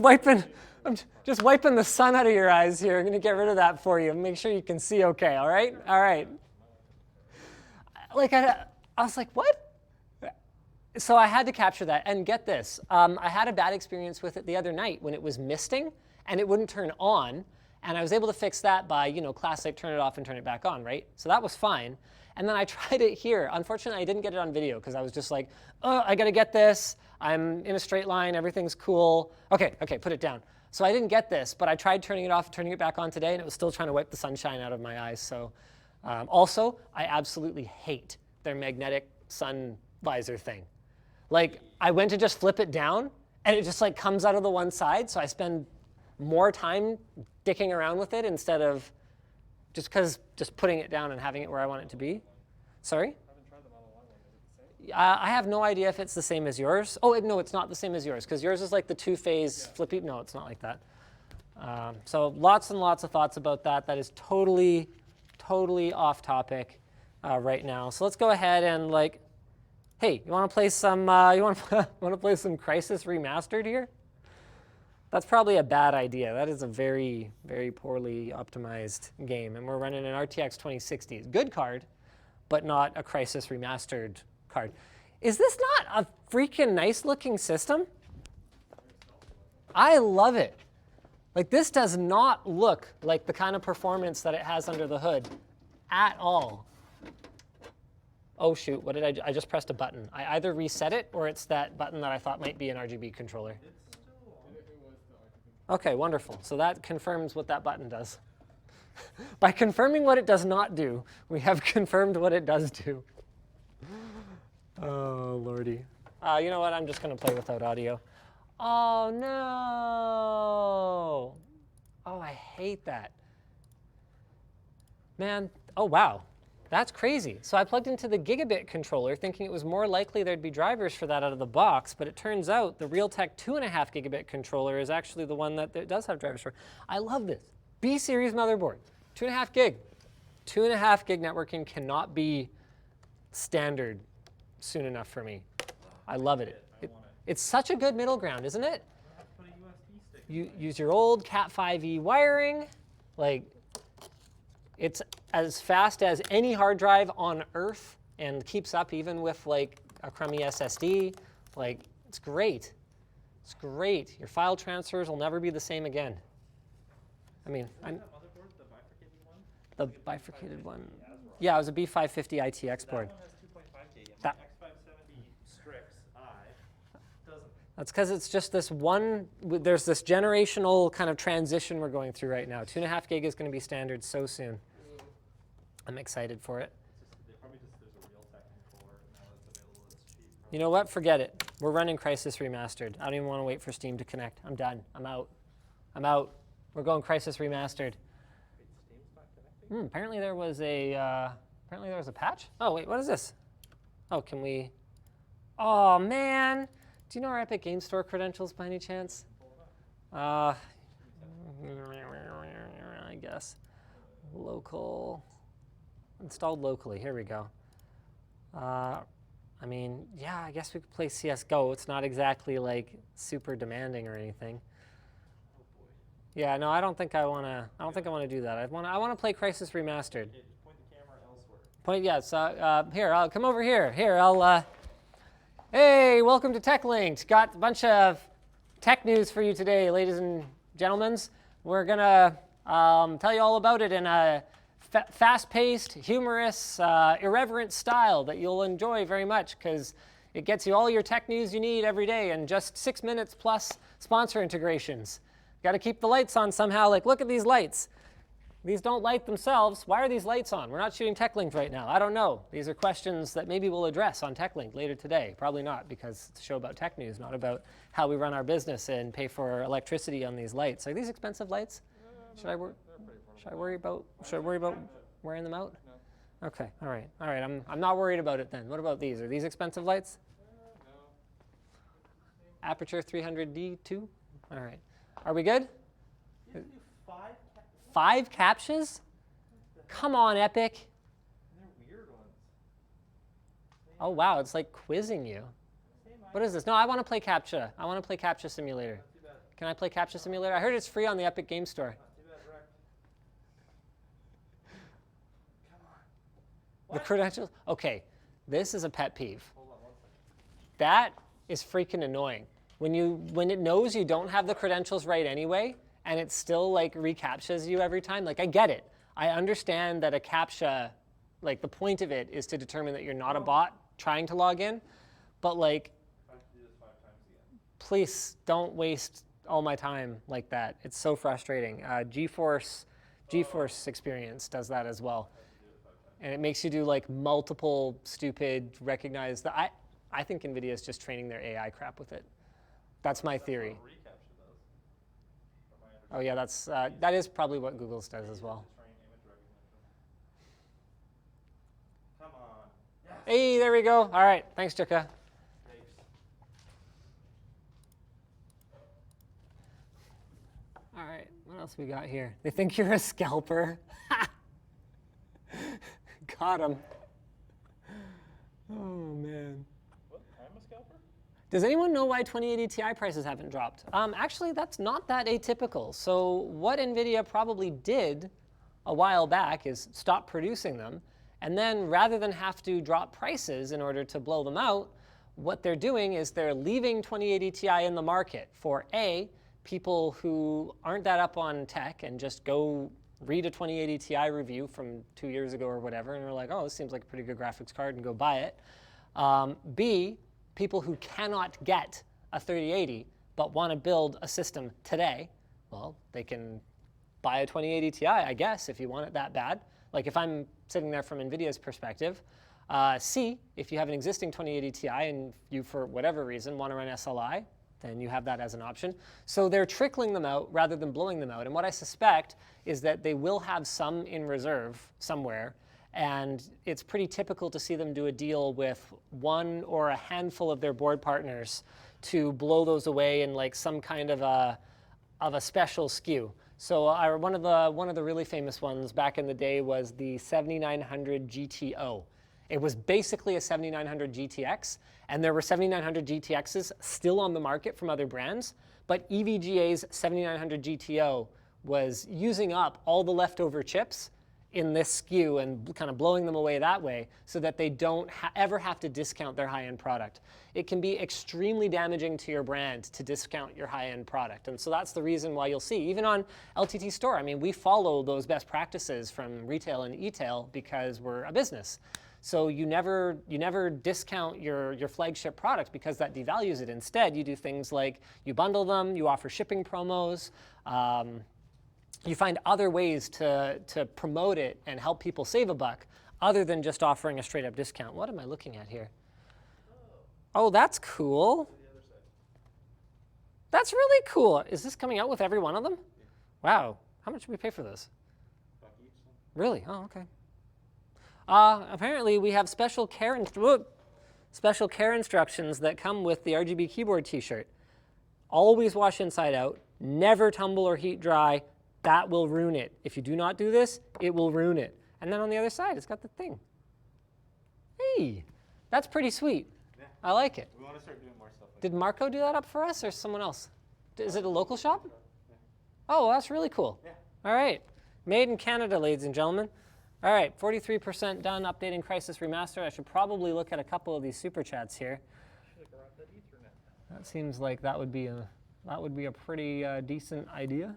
wiping the sun out of your eyes here. I'm gonna get rid of that for you and make sure you can see okay, all right? All right. Like I was like, what? So I had to capture that, and get this. I had a bad experience with it the other night when it was misting and it wouldn't turn on. And I was able to fix that by, you know, classic turn it off and turn it back on, right? So that was fine. And then I tried it here. Unfortunately, I didn't get it on video because I was just like, oh, I gotta get this. I'm in a straight line, everything's cool. Okay, put it down. So I didn't get this, but I tried turning it off and turning it back on today, and it was still trying to wipe the sunshine out of my eyes. So also, I absolutely hate their magnetic sun visor thing. Like, I went to just flip it down, and it just like comes out of the one side, so I spend more time dicking around with it instead of just putting it down and having it where I want it to be. Sorry? I haven't tried the Model Y one. Is it the same? I have no idea if it's the same as yours. Oh, no, it's not the same as yours, because yours is like the two-phase flippy. No, it's not like that. So lots and lots of thoughts about that. That is totally off topic right now. So let's go ahead and like, hey, you want to play some? You want to play some Crysis Remastered here? That's probably a bad idea. That is a very, very poorly optimized game. And we're running an RTX 2060. It's a good card, but not a Crysis Remastered card. Is this not a freaking nice looking system? I love it. Like, this does not look like the kind of performance that it has under the hood at all. Oh shoot, what did I just pressed a button. I either reset it or it's that button that I thought might be an RGB controller. Okay, wonderful. So that confirms what that button does. By confirming what it does not do, we have confirmed what it does do. Oh, lordy. You know what? I'm just going to play without audio. Oh, no. Oh, I hate that. Man, oh, wow. That's crazy. So I plugged into the gigabit controller thinking it was more likely there'd be drivers for that out of the box, but it turns out the Realtek 2.5 gigabit controller is actually the one that does have drivers for. I love this. B-series motherboard, 2.5 gig. 2.5 gig networking cannot be standard soon enough for me. I love it. It's such a good middle ground, isn't it? I have to put a USB stick. You use your old Cat 5e wiring, like it's as fast as any hard drive on Earth and keeps up even with like a crummy SSD. Like, it's great. It's great. Your file transfers will never be the same again. I mean, That motherboard, the bifurcated one? the bifurcated one. Yeah, it was a B550 ITX board. That one has 2.5K. And That- my X570 Strix I doesn't. That's because it's just this one, there's this generational kind of transition we're going through right now. 2.5 gig is going to be standard so soon. I'm excited for it. Probably just there's a Realtek controller now that's available that's cheap. You know what? Forget it. We're running Crisis Remastered. I don't even want to wait for Steam to connect. I'm done. I'm out. I'm out. We're going Crisis Remastered. Wait, Steam's not connecting? Apparently there was a patch. Oh wait, what is this? Oh, can we? Oh man, do you know our Epic Game Store credentials by any chance? I guess local, installed locally. Here we go. I mean, yeah, I guess we could play CS:GO. It's not exactly like super demanding or anything. Yeah, no, I don't think I want to do that. I want to play Crisis Remastered. Yeah, just point the camera elsewhere. Point, yes. Here, I'll come over here. Here, I'll. Hey, welcome to Tech Linked. Got a bunch of tech news for you today, ladies and gentlemen. We're gonna tell you all about it in a fast-paced, humorous, irreverent style that you'll enjoy very much because it gets you all your tech news you need every day in just 6 minutes plus sponsor integrations. Got to keep the lights on somehow. Like, look at these lights. These don't light themselves. Why are these lights on? We're not shooting TechLink right now. I don't know. These are questions that maybe we'll address on TechLink later today. Probably not, because it's a show about tech news, not about how we run our business and pay for electricity on these lights. Are these expensive lights? Should I worry about wearing them out? No. Okay. All right. I'm not worried about it then. What about these? Are these expensive lights? No. Aperture 300D2. All right. Are we good? You can do 5 5 captures? Come on, Epic. They're weird ones. Oh, wow, it's like quizzing you. What is this? No, I want to play CAPTCHA. I want to play CAPTCHA Simulator. Not too bad. Can I play CAPTCHA Simulator? I heard it's free on the Epic Game Store. Not too bad, Rick. Come on. The credentials? Okay, this is a pet peeve. Hold on 1 second. That is freaking annoying. When it knows you don't have the credentials right anyway, and it still like recaptchas you every time, like I get it. I understand that a CAPTCHA, like the point of it is to determine that you're not a bot trying to log in, but like, I have to do this 5 times again. please don't waste all my time like that. It's so frustrating. GeForce Experience does that as well. And it makes you do like multiple stupid recognized. I think NVIDIA is just training their AI crap with it. That's my theory. What reCAPTCHA does, from my Oh yeah, that is probably what Google's does as well. to train image recognition. Come on. Yes. Hey, there we go. All right, thanks, Chuka. Thanks. All right, what else we got here? They think you're a scalper. Got him. Oh man. What? I'm a scalper? Does anyone know why 2080 Ti prices haven't dropped? Actually, that's not that atypical. So what NVIDIA probably did a while back is stop producing them, and then rather than have to drop prices in order to blow them out, what they're doing is they're leaving 2080 Ti in the market for people who aren't that up on tech and just go read a 2080 Ti review from 2 years ago or whatever, and are like, oh, this seems like a pretty good graphics card, and go buy it. B, people who cannot get a 3080 but want to build a system today, well, they can buy a 2080 Ti, I guess, if you want it that bad. Like if I'm sitting there from NVIDIA's perspective, C, if you have an existing 2080 Ti and you, for whatever reason, want to run SLI, then you have that as an option. So they're trickling them out rather than blowing them out. And what I suspect is that they will have some in reserve somewhere. And it's pretty typical to see them do a deal with one or a handful of their board partners to blow those away in like some kind of a special SKU. So one of the really famous ones back in the day was the 7900 GTO. It was basically a 7900 GTX, and there were 7900 GTXs still on the market from other brands, but EVGA's 7900 GTO was using up all the leftover chips in this SKU and kind of blowing them away that way so that they don't ever have to discount their high-end product. It can be extremely damaging to your brand to discount your high-end product. And so that's the reason why you'll see, even on LTT Store, I mean, we follow those best practices from retail and e-tail because we're a business. So you never discount your flagship product because that devalues it. Instead, you do things like you bundle them, you offer shipping promos, you find other ways to promote it and help people save a buck other than just offering a straight up discount. What am I looking at here? Oh, that's cool. That's really cool. Is this coming out with every one of them? Wow. How much did we pay for this? Really? Oh, okay. Apparently, we have special care instructions that come with the RGB keyboard t-shirt. Always wash inside out. Never tumble or heat dry. That will ruin it. If you do not do this, it will ruin it. And then on the other side, it's got the thing. Hey, that's pretty sweet. Yeah. I like it. We want to start doing more stuff like Did Marco do that up for us or someone else? Is it a local shop? Yeah. Oh, that's really cool. Yeah. All right. Made in Canada, ladies and gentlemen. All right, 43% done, updating Crisis Remastered. I should probably look at a couple of these super chats here. Should have grabbed that Ethernet. That seems like that would be a pretty decent idea.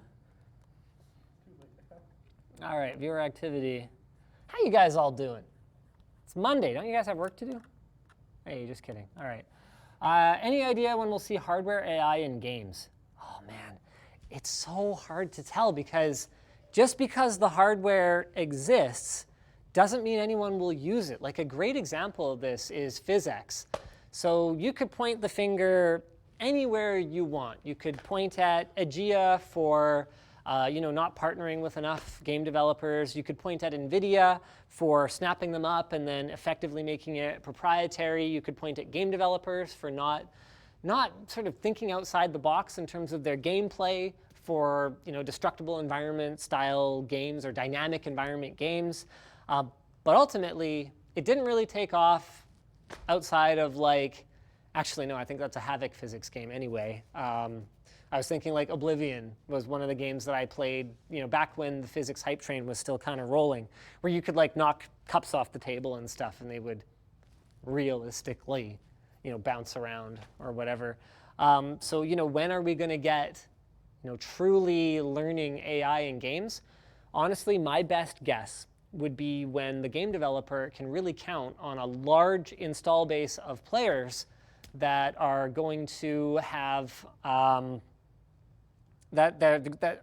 All right, viewer activity. How you guys all doing? It's Monday. Don't you guys have work to do? Hey, just kidding. All right. Any idea when we'll see hardware AI in games? Oh, man. It's so hard to tell because just because the hardware exists doesn't mean anyone will use it. Like a great example of this is Phanteks. So you could point the finger anywhere you want. You could point at Aegea for not partnering with enough game developers. You could point at NVIDIA for snapping them up and then effectively making it proprietary. You could point at game developers for not sort of thinking outside the box in terms of their gameplay for destructible environment style games or dynamic environment games. But ultimately, it didn't really take off outside of actually no, I think that's a Havoc physics game anyway. I was thinking like Oblivion was one of the games that I played, back when the physics hype train was still kind of rolling, where you could knock cups off the table and stuff, and they would realistically, bounce around or whatever. So when are we going to get, truly learning AI in games? Honestly, my best guess would be when the game developer can really count on a large install base of players that are going to have that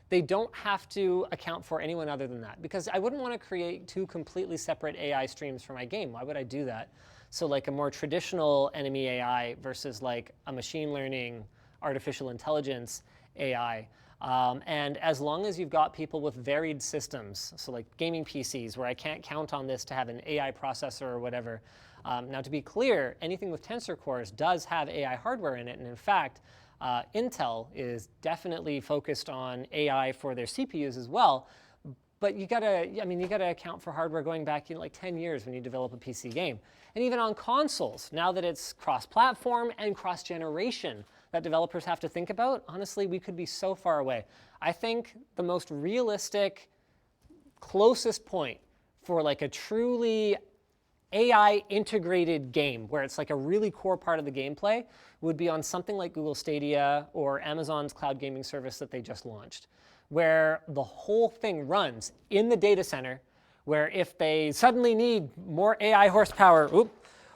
they don't have to account for anyone other than that. Because I wouldn't want to create two completely separate AI streams for my game. Why would I do that? So a more traditional enemy AI versus a machine learning, artificial intelligence AI. And as long as you've got people with varied systems, so gaming PCs where I can't count on this to have an AI processor or whatever. Now to be clear, anything with tensor cores does have AI hardware in it. And in fact, Intel is definitely focused on AI for their CPUs as well, but you gotta account for hardware going back 10 years when you develop a PC game. And even on consoles, now that it's cross-platform and cross-generation that developers have to think about, honestly, we could be so far away. I think the most realistic, closest point for a truly AI integrated game where it's a really core part of the gameplay would be on something like Google Stadia or Amazon's cloud gaming service that they just launched, where the whole thing runs in the data center, where if they suddenly need more AI horsepower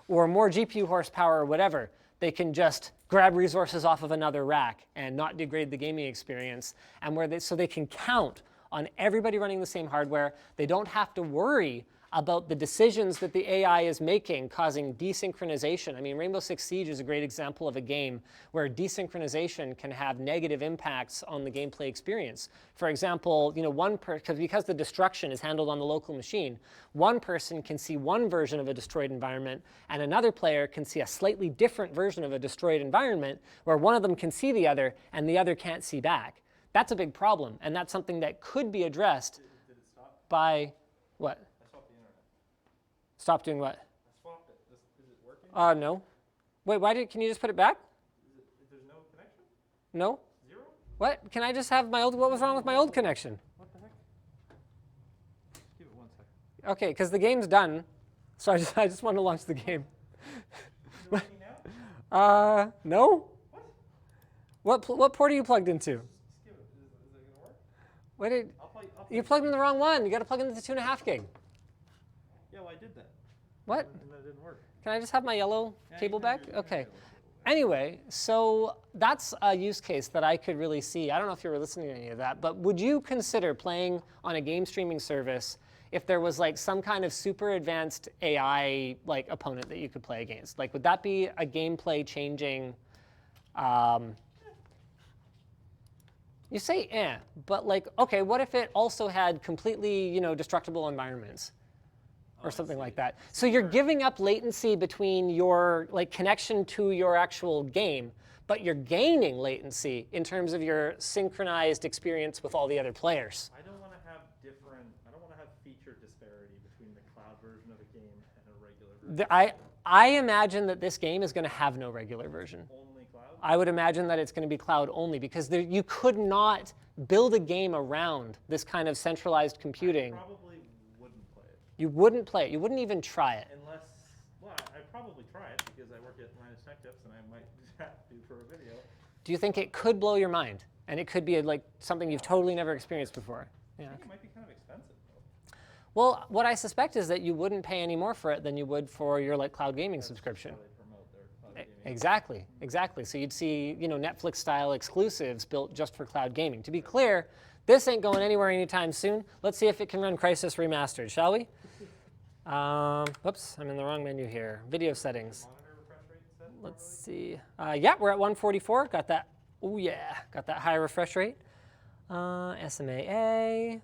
or more GPU horsepower or whatever, they can just grab resources off of another rack and not degrade the gaming experience, and so they can count on everybody running the same hardware. They don't have to worry about the decisions that the AI is making causing desynchronization. I mean, Rainbow Six Siege is a great example of a game where desynchronization can have negative impacts on the gameplay experience. For example, you know, because the destruction is handled on the local machine, one person can see one version of a destroyed environment and another player can see a slightly different version of a destroyed environment where one of them can see the other and the other can't see back. That's a big problem, and that's something that could be addressed Did it stop? by what? I stopped the internet. Stop doing what? I swapped it. Is it working? No. Wait, can you just put it back? There's no connection? No? Zero? What? Can I just have my old, what was wrong with my old connection? What the heck? Give it 1 second. Okay, because the game's done, so I just want to launch the game. Is it working now? No? What port are you plugged into? Just give it. Is it going to work? What I'll play you plugged in the wrong one. You got to plug into the 2.5 gig. Yeah, well, I did that. What? And that didn't work. Can I just have my yellow Yeah, cable you can back? do it, you can Okay. do it. Anyway, so that's a use case that I could really see. I don't know if you were listening to any of that, but would you consider playing on a game streaming service if there was like some kind of super advanced AI like opponent that you could play against? Like, would that be a gameplay changing? You say but like, okay, what if it also had completely, you know, destructible environments? Or something like that. So you're giving up latency between your like connection to your actual game, but you're gaining latency in terms of your synchronized experience with all the other players. I don't want to have feature disparity between the cloud version of a game and a regular version. I imagine that this game is going to have no regular version. Only cloud? I would imagine that it's going to be cloud only because you could not build a game around this kind of centralized computing. I probably wouldn't play it. You wouldn't play it. You wouldn't even try it. Unless, well, I'd probably try it because I work at Linus Media Group and I might do for a video. Do you think it could blow your mind? And it could be like something you've totally never experienced before? Yeah. I think it might be kind of expensive though. Well, what I suspect is that you wouldn't pay any more for it than you would for your like cloud gaming That's subscription. how they promote their cloud gaming. Exactly, exactly. So you'd see, you know, Netflix-style exclusives built just for cloud gaming. To be clear, this ain't going anywhere anytime soon. Let's see if it can run Crysis Remastered, shall we? Whoops, I'm in the wrong menu here. Video settings. Monitor refresh rate set Let's see. Yeah, we're at 144. Got that. Oh yeah, got that high refresh rate. SMAA.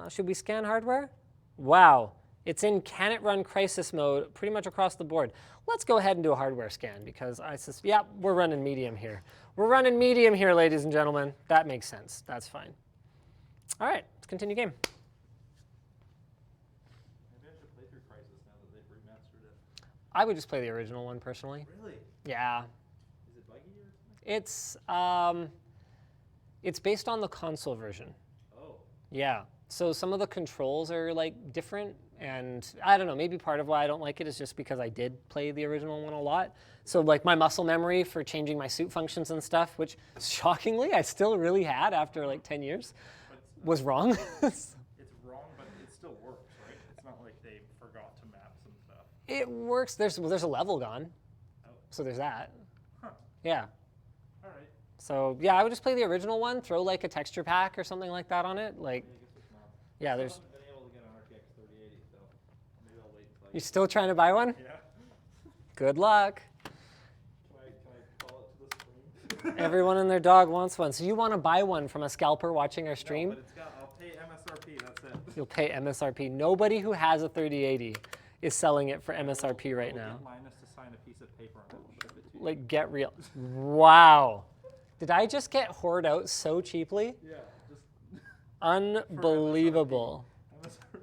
Should we scan hardware? Wow, it's in can it run Crysis mode pretty much across the board. Let's go ahead and do a hardware scan because yeah, we're running medium here. We're running medium here, ladies and gentlemen. That makes sense. That's fine. All right, let's continue game. Maybe I should play through Crysis now that they've remastered it. I would just play the original one personally. Really? Yeah. Is it buggy or something? It's based on the console version. Oh. Yeah. So some of the controls are like different, and I don't know, maybe part of why I don't like it is just because I did play the original one a lot. So like my muscle memory for changing my suit functions and stuff, which shockingly I still really had after like 10 years, was wrong. It's wrong, but it still works, right? It's not like they forgot to map some stuff. It works. There's a level gone, Oh. so there's that. Huh. Yeah. All right. So yeah, I would just play the original one, throw like a texture pack or something like that on it. Like, Yeah, I guess it's not. yeah, I there's. haven't been able to get an RTX 3080, so maybe I'll wait until I You still trying to buy one? Yeah. Good luck. Can I call it to the screen? Everyone and their dog wants one. So you want to buy one from a scalper watching our stream? No, but I'll pay MSRP, that's it. You'll pay MSRP. Nobody who has a 3080 is selling it for MSRP right now. Get Linus to sign a piece of paper and I will ship it to you. Like, get real. Wow. Did I just get hoard out so cheaply? Yeah, just Unbelievable. MSRP.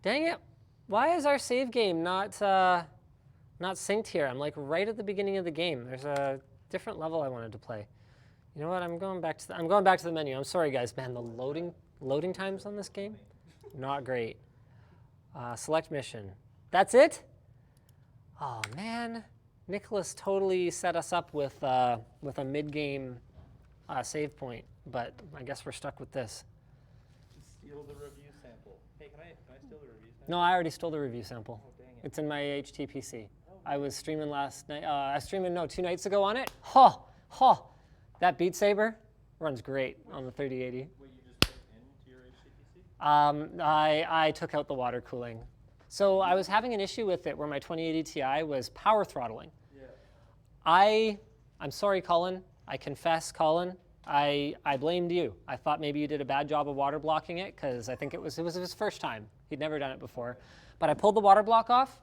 Dang it. Why is our save game not synced here? I'm like right at the beginning of the game. There's a different level I wanted to play. You know what? I'm going back to the menu. I'm sorry, guys. Man, the loading times on this game, not great. Select mission. That's it? Oh man, Nicholas totally set us up with a mid-game save point, but I guess we're stuck with this. Steal the review sample. Hey, can I steal the review sample? No, I already stole the review sample. Oh, dang it. It's in my HTPC. I was streaming last night. I streamed 2 nights ago on it. That Beat Saber runs great on the 3080. Wait, you just put it into your HTTP? I took out the water cooling. So I was having an issue with it where my 2080 Ti was power throttling. Yeah. I'm sorry, Colin. I confess, Colin. I blamed you. I thought maybe you did a bad job of water blocking it because I think it was his first time. He'd never done it before. But I pulled the water block off.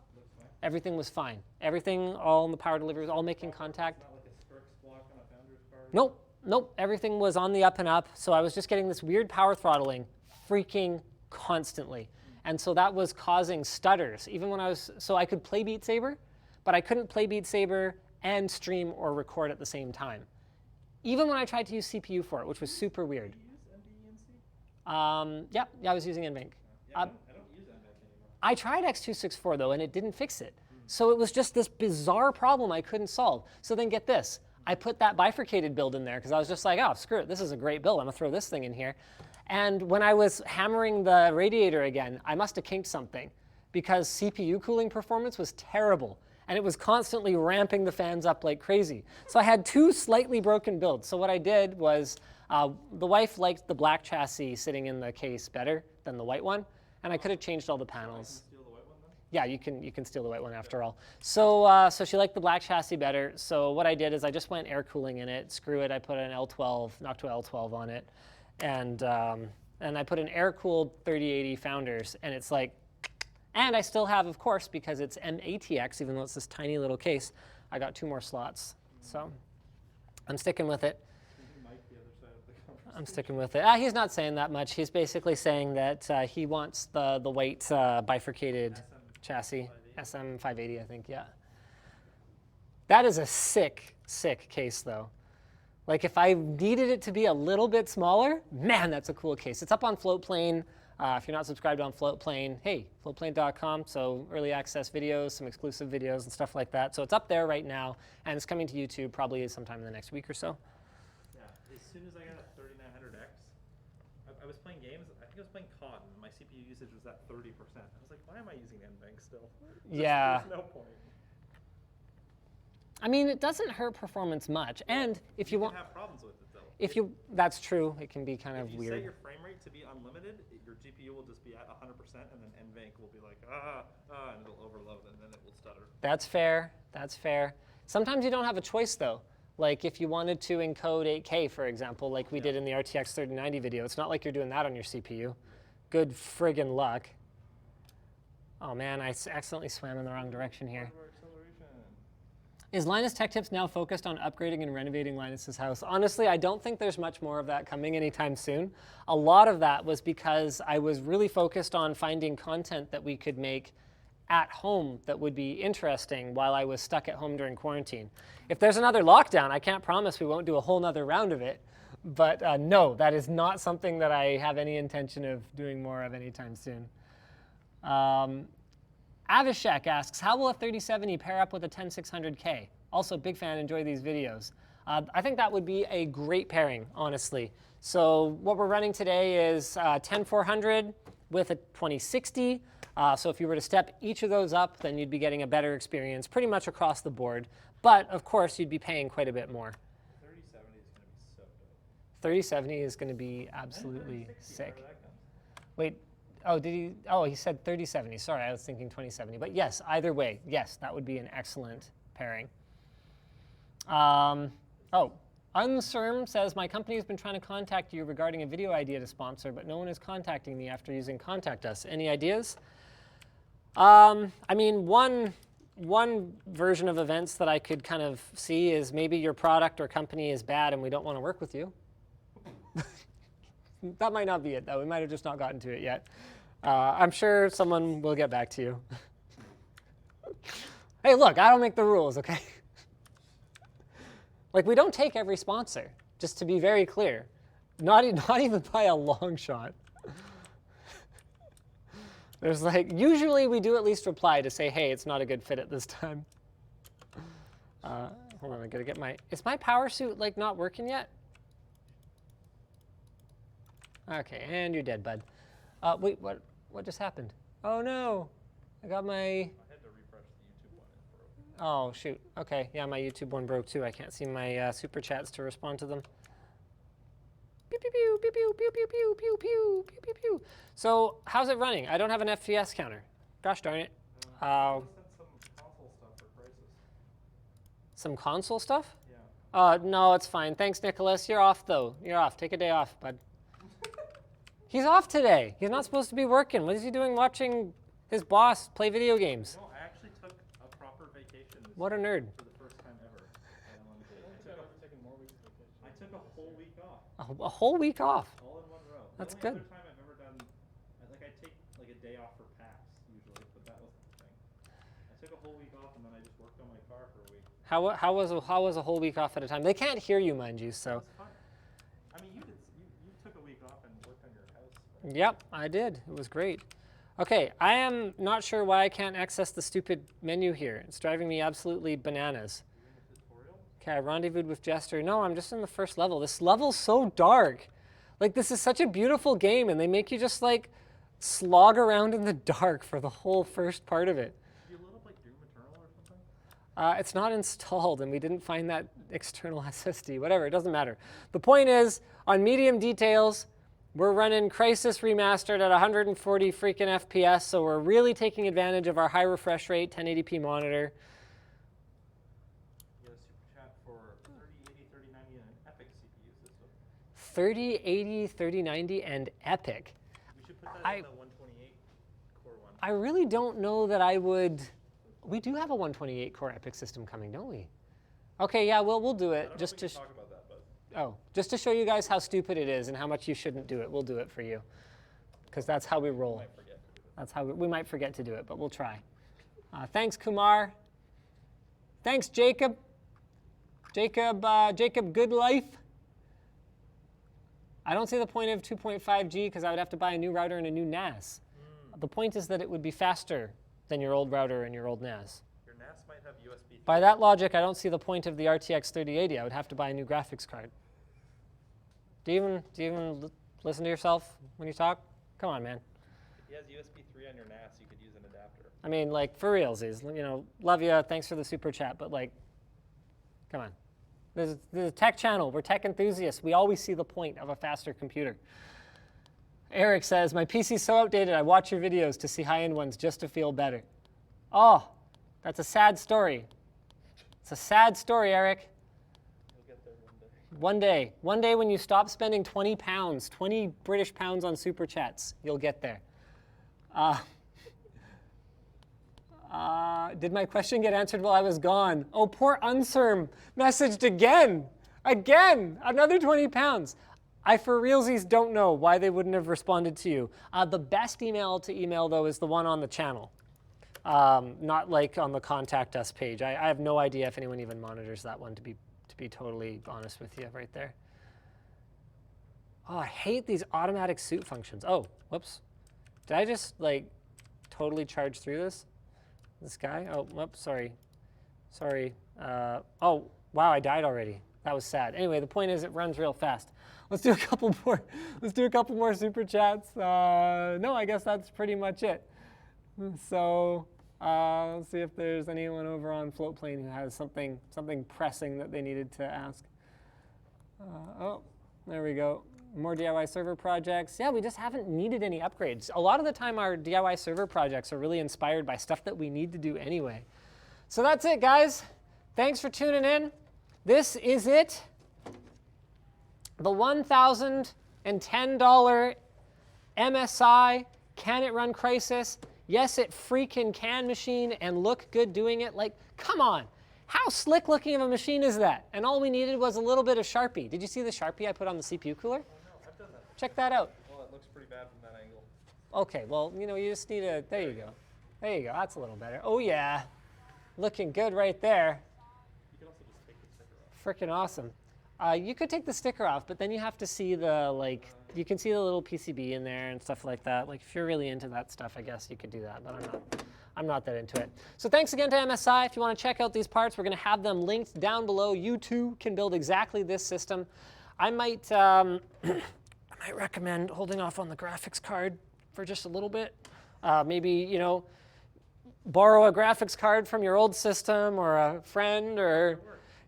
Everything was fine. Everything, all in the power delivery, was all making contact. Not like a Strix block on a Founders card. Nope. Everything was on the up and up. So I was just getting this weird power throttling freaking constantly. And so that was causing stutters. Even when so I could play Beat Saber, but I couldn't play Beat Saber and stream or record at the same time. Even when I tried to use CPU for it, which was super weird. Do you use NVENC? Yeah, I was using NVENC. I don't use NVENC anymore. I tried X264 though, and it didn't fix it. So it was just this bizarre problem I couldn't solve. So then get this, I put that bifurcated build in there because I was just like, oh, screw it, this is a great build. I'm gonna throw this thing in here. And when I was hammering the radiator again, I must have kinked something because CPU cooling performance was terrible. And it was constantly ramping the fans up like crazy. So I had two slightly broken builds. So what I did was, the wife liked the black chassis sitting in the case better than the white one. And I could have changed all the panels. Steal the white one then? Yeah, you can steal the white one after all. So so she liked the black chassis better. So what I did is I just went air cooling in it. Screw it, I put an L12, Noctua L12 on it. And I put an air-cooled 3080 Founders. And it's like, and I still have, of course, because it's MATX, even though it's this tiny little case, I got 2 more slots. So I'm sticking with it. I'm sticking with it. He's not saying that much. He's basically saying that he wants the white bifurcated chassis, SM580, I think, yeah. That is a sick case, though. Like, if I needed it to be a little bit smaller, man, that's a cool case. It's up on Floatplane. If you're not subscribed on Floatplane, hey, floatplane.com. So early access videos, some exclusive videos and stuff like that. So it's up there right now, and it's coming to YouTube probably sometime in the next week or so. Yeah, as soon as I got a 3900X, I was playing games. I think I was playing COD, and my CPU usage was at 30%. I was like, why am I using NVENC still? Yeah. There's no point. I mean, it doesn't hurt performance much, and if you want, can have problems with it though. That's true. It can be kind of If you weird. set your frame rate to be unlimited, your GPU will just be at 100%, and then NVENC will be like, and it'll overload, and then it will stutter. That's fair. That's fair. Sometimes you don't have a choice though. Like if you wanted to encode 8K, for example, like we did in the RTX 3090 video, it's not like you're doing that on your CPU. Good friggin' luck. Oh man, I accidentally swam in the wrong direction here. Is Linus Tech Tips now focused on upgrading and renovating Linus's house? Honestly, I don't think there's much more of that coming anytime soon. A lot of that was because I was really focused on finding content that we could make at home that would be interesting while I was stuck at home during quarantine. If there's another lockdown, I can't promise we won't do a whole nother round of it. But no, that is not something that I have any intention of doing more of anytime soon. Avishek asks, how will a 3070 pair up with a 10600K? Also, big fan, enjoy these videos. I think that would be a great pairing, honestly. So what we're running today is 10400 with a 2060. So if you were to step each of those up, then you'd be getting a better experience pretty much across the board. But of course, you'd be paying quite a bit more. 3070 is going to be absolutely sick. Wait. Oh, he said 3070. Sorry, I was thinking 2070. But yes, either way, yes, that would be an excellent pairing. Unserm says, my company has been trying to contact you regarding a video idea to sponsor, but no one is contacting me after using Contact Us. Any ideas? I mean, one version of events that I could kind of see is maybe your product or company is bad and we don't want to work with you. That might not be it, though. We might have just not gotten to it yet. I'm sure someone will get back to you. Hey, look, I don't make the rules, okay? Like, we don't take every sponsor, just to be very clear. Not even by a long shot. There's like, usually we do at least reply to say, hey, it's not a good fit at this time. Hold on, I gotta get is my power suit like not working yet? Okay, and you're dead, bud. Wait, what just happened? Oh no, I got my... I had to refresh the YouTube one and it broke. Oh shoot, okay, yeah, my YouTube one broke too. I can't see my super chats to respond to them. Pew, pew, pew, pew, pew, pew, pew, pew, pew, pew, pew, pew, pew. So how's it running? I don't have an FPS counter. Gosh darn it. Sent some console stuff for Crisis. Some console stuff? Yeah. No, it's fine. Thanks, Nicholas. You're off, though. You're off. Take a day off, bud. He's off today. He's not supposed to be working. What is he doing watching his boss play video games? No, I actually took a proper vacation. What a nerd. For the first time ever. I took a whole week off. A whole week off. All in one row. That's the only good. other time I've ever done, I take like a day off for PAX usually, but that wasn't the thing. I took a whole week off and then I just worked on my car for a week. How was a whole week off at a time? They can't hear you, mind you, so. It's fun. I mean, you took a week off and worked on your house. Right? Yep, I did. It was great. Okay, I am not sure why I can't access the stupid menu here. It's driving me absolutely bananas. You in the tutorial? Okay, I rendezvoused with Jester. No, I'm just in the first level. This level's so dark. Like, this is such a beautiful game, and they make you just, like, slog around in the dark for the whole first part of it. Did you load up, like, Doom Eternal or something? It's not installed, and we didn't find that external SSD. Whatever, it doesn't matter. The point is, on medium details, we're running Crisis Remastered at 140 freaking FPS, so we're really taking advantage of our high refresh rate 1080p monitor. You got a super chat for 3080, 3090 and an Epic CPU system. 3080, 3090, and Epic. We should put that in the 128 core one. I really don't know that I would. We do have a 128 core Epic system coming, don't we? Okay, yeah, we'll do it. I don't Just know to if we can talk about that, but just to show you guys how stupid it is and how much you shouldn't do it. We'll do it for you, because that's how we roll. I might forget to do it. That's how we might forget to do it, but we'll try. Thanks, Kumar. Thanks, Jacob. Jacob Good Life. I don't see the point of 2.5G because I would have to buy a new router and a new NAS. The point is that it would be faster than your old router and your old NAS. Your NAS might have USB 3. By that logic, I don't see the point of the RTX 3080. I would have to buy a new graphics card. Do you even listen to yourself when you talk? Come on, man. If you has USB 3 on your NAS, you could use an adapter. I mean, like, for realsies, you know, love you, thanks for the super chat, but like, come on. This is a tech channel, we're tech enthusiasts. We always see the point of a faster computer. Eric says, my PC's so outdated, I watch your videos to see high-end ones just to feel better. Oh, that's a sad story. It's a sad story, Eric. You'll get there one day. One day when you stop spending 20 pounds, 20 British pounds on super chats, you'll get there. Did my question get answered while I was gone? Oh, poor Unserm messaged again. Again, another 20 pounds. I for realsies don't know why they wouldn't have responded to you. The best email to email, though, is the one on the channel. Not like on the contact us page. I have no idea if anyone even monitors that one, to be totally honest with you right there. Oh, I hate these automatic suit functions. Oh, whoops. Did I just like totally charge through this guy? Oh, whoops, sorry. Sorry. Oh, wow, I died already. That was sad. Anyway, the point is it runs real fast. Let's do a couple more. Let's do a couple more super chats. No, I guess that's pretty much it. So let's see if there's anyone over on Floatplane who has something pressing that they needed to ask. Oh, there we go. More DIY server projects. Yeah, we just haven't needed any upgrades. A lot of the time our DIY server projects are really inspired by stuff that we need to do anyway. So that's it, guys. Thanks for tuning in. This is it. The $1,010 MSI Can It Run Crisis. Yes, it freaking can machine and look good doing it. Like, come on. How slick looking of a machine is that? And all we needed was a little bit of Sharpie. Did you see the Sharpie I put on the CPU cooler? Oh, no, I've done that. Check that out. Well, it looks pretty bad from that angle. Okay, well, you know, you just need a, there you go. There you go, that's a little better. Oh yeah, looking good right there. You can also just take the sticker off. Freaking awesome. You could take the sticker off, but then you have to see the, like, you can see the little PCB in there and stuff like that. Like, if you're really into that stuff, I guess you could do that, but I'm not that into it. So thanks again to MSI. If you want to check out these parts, we're going to have them linked down below. You too can build exactly this system. I might recommend holding off on the graphics card for just a little bit. Maybe, you know, borrow a graphics card from your old system or a friend, or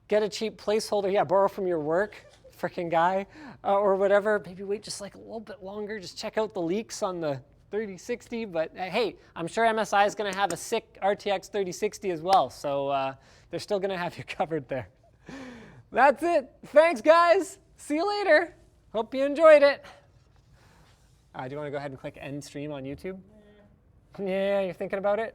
get a cheap placeholder. Yeah, borrow from your work freaking guy or whatever. Maybe wait just like a little bit longer. Just check out the leaks on the 3060. But hey, I'm sure MSI is going to have a sick RTX 3060 as well. So they're still going to have you covered there. That's it. Thanks, guys. See you later. Hope you enjoyed it. Do you want to go ahead and click end stream on YouTube? Yeah, you're thinking about it?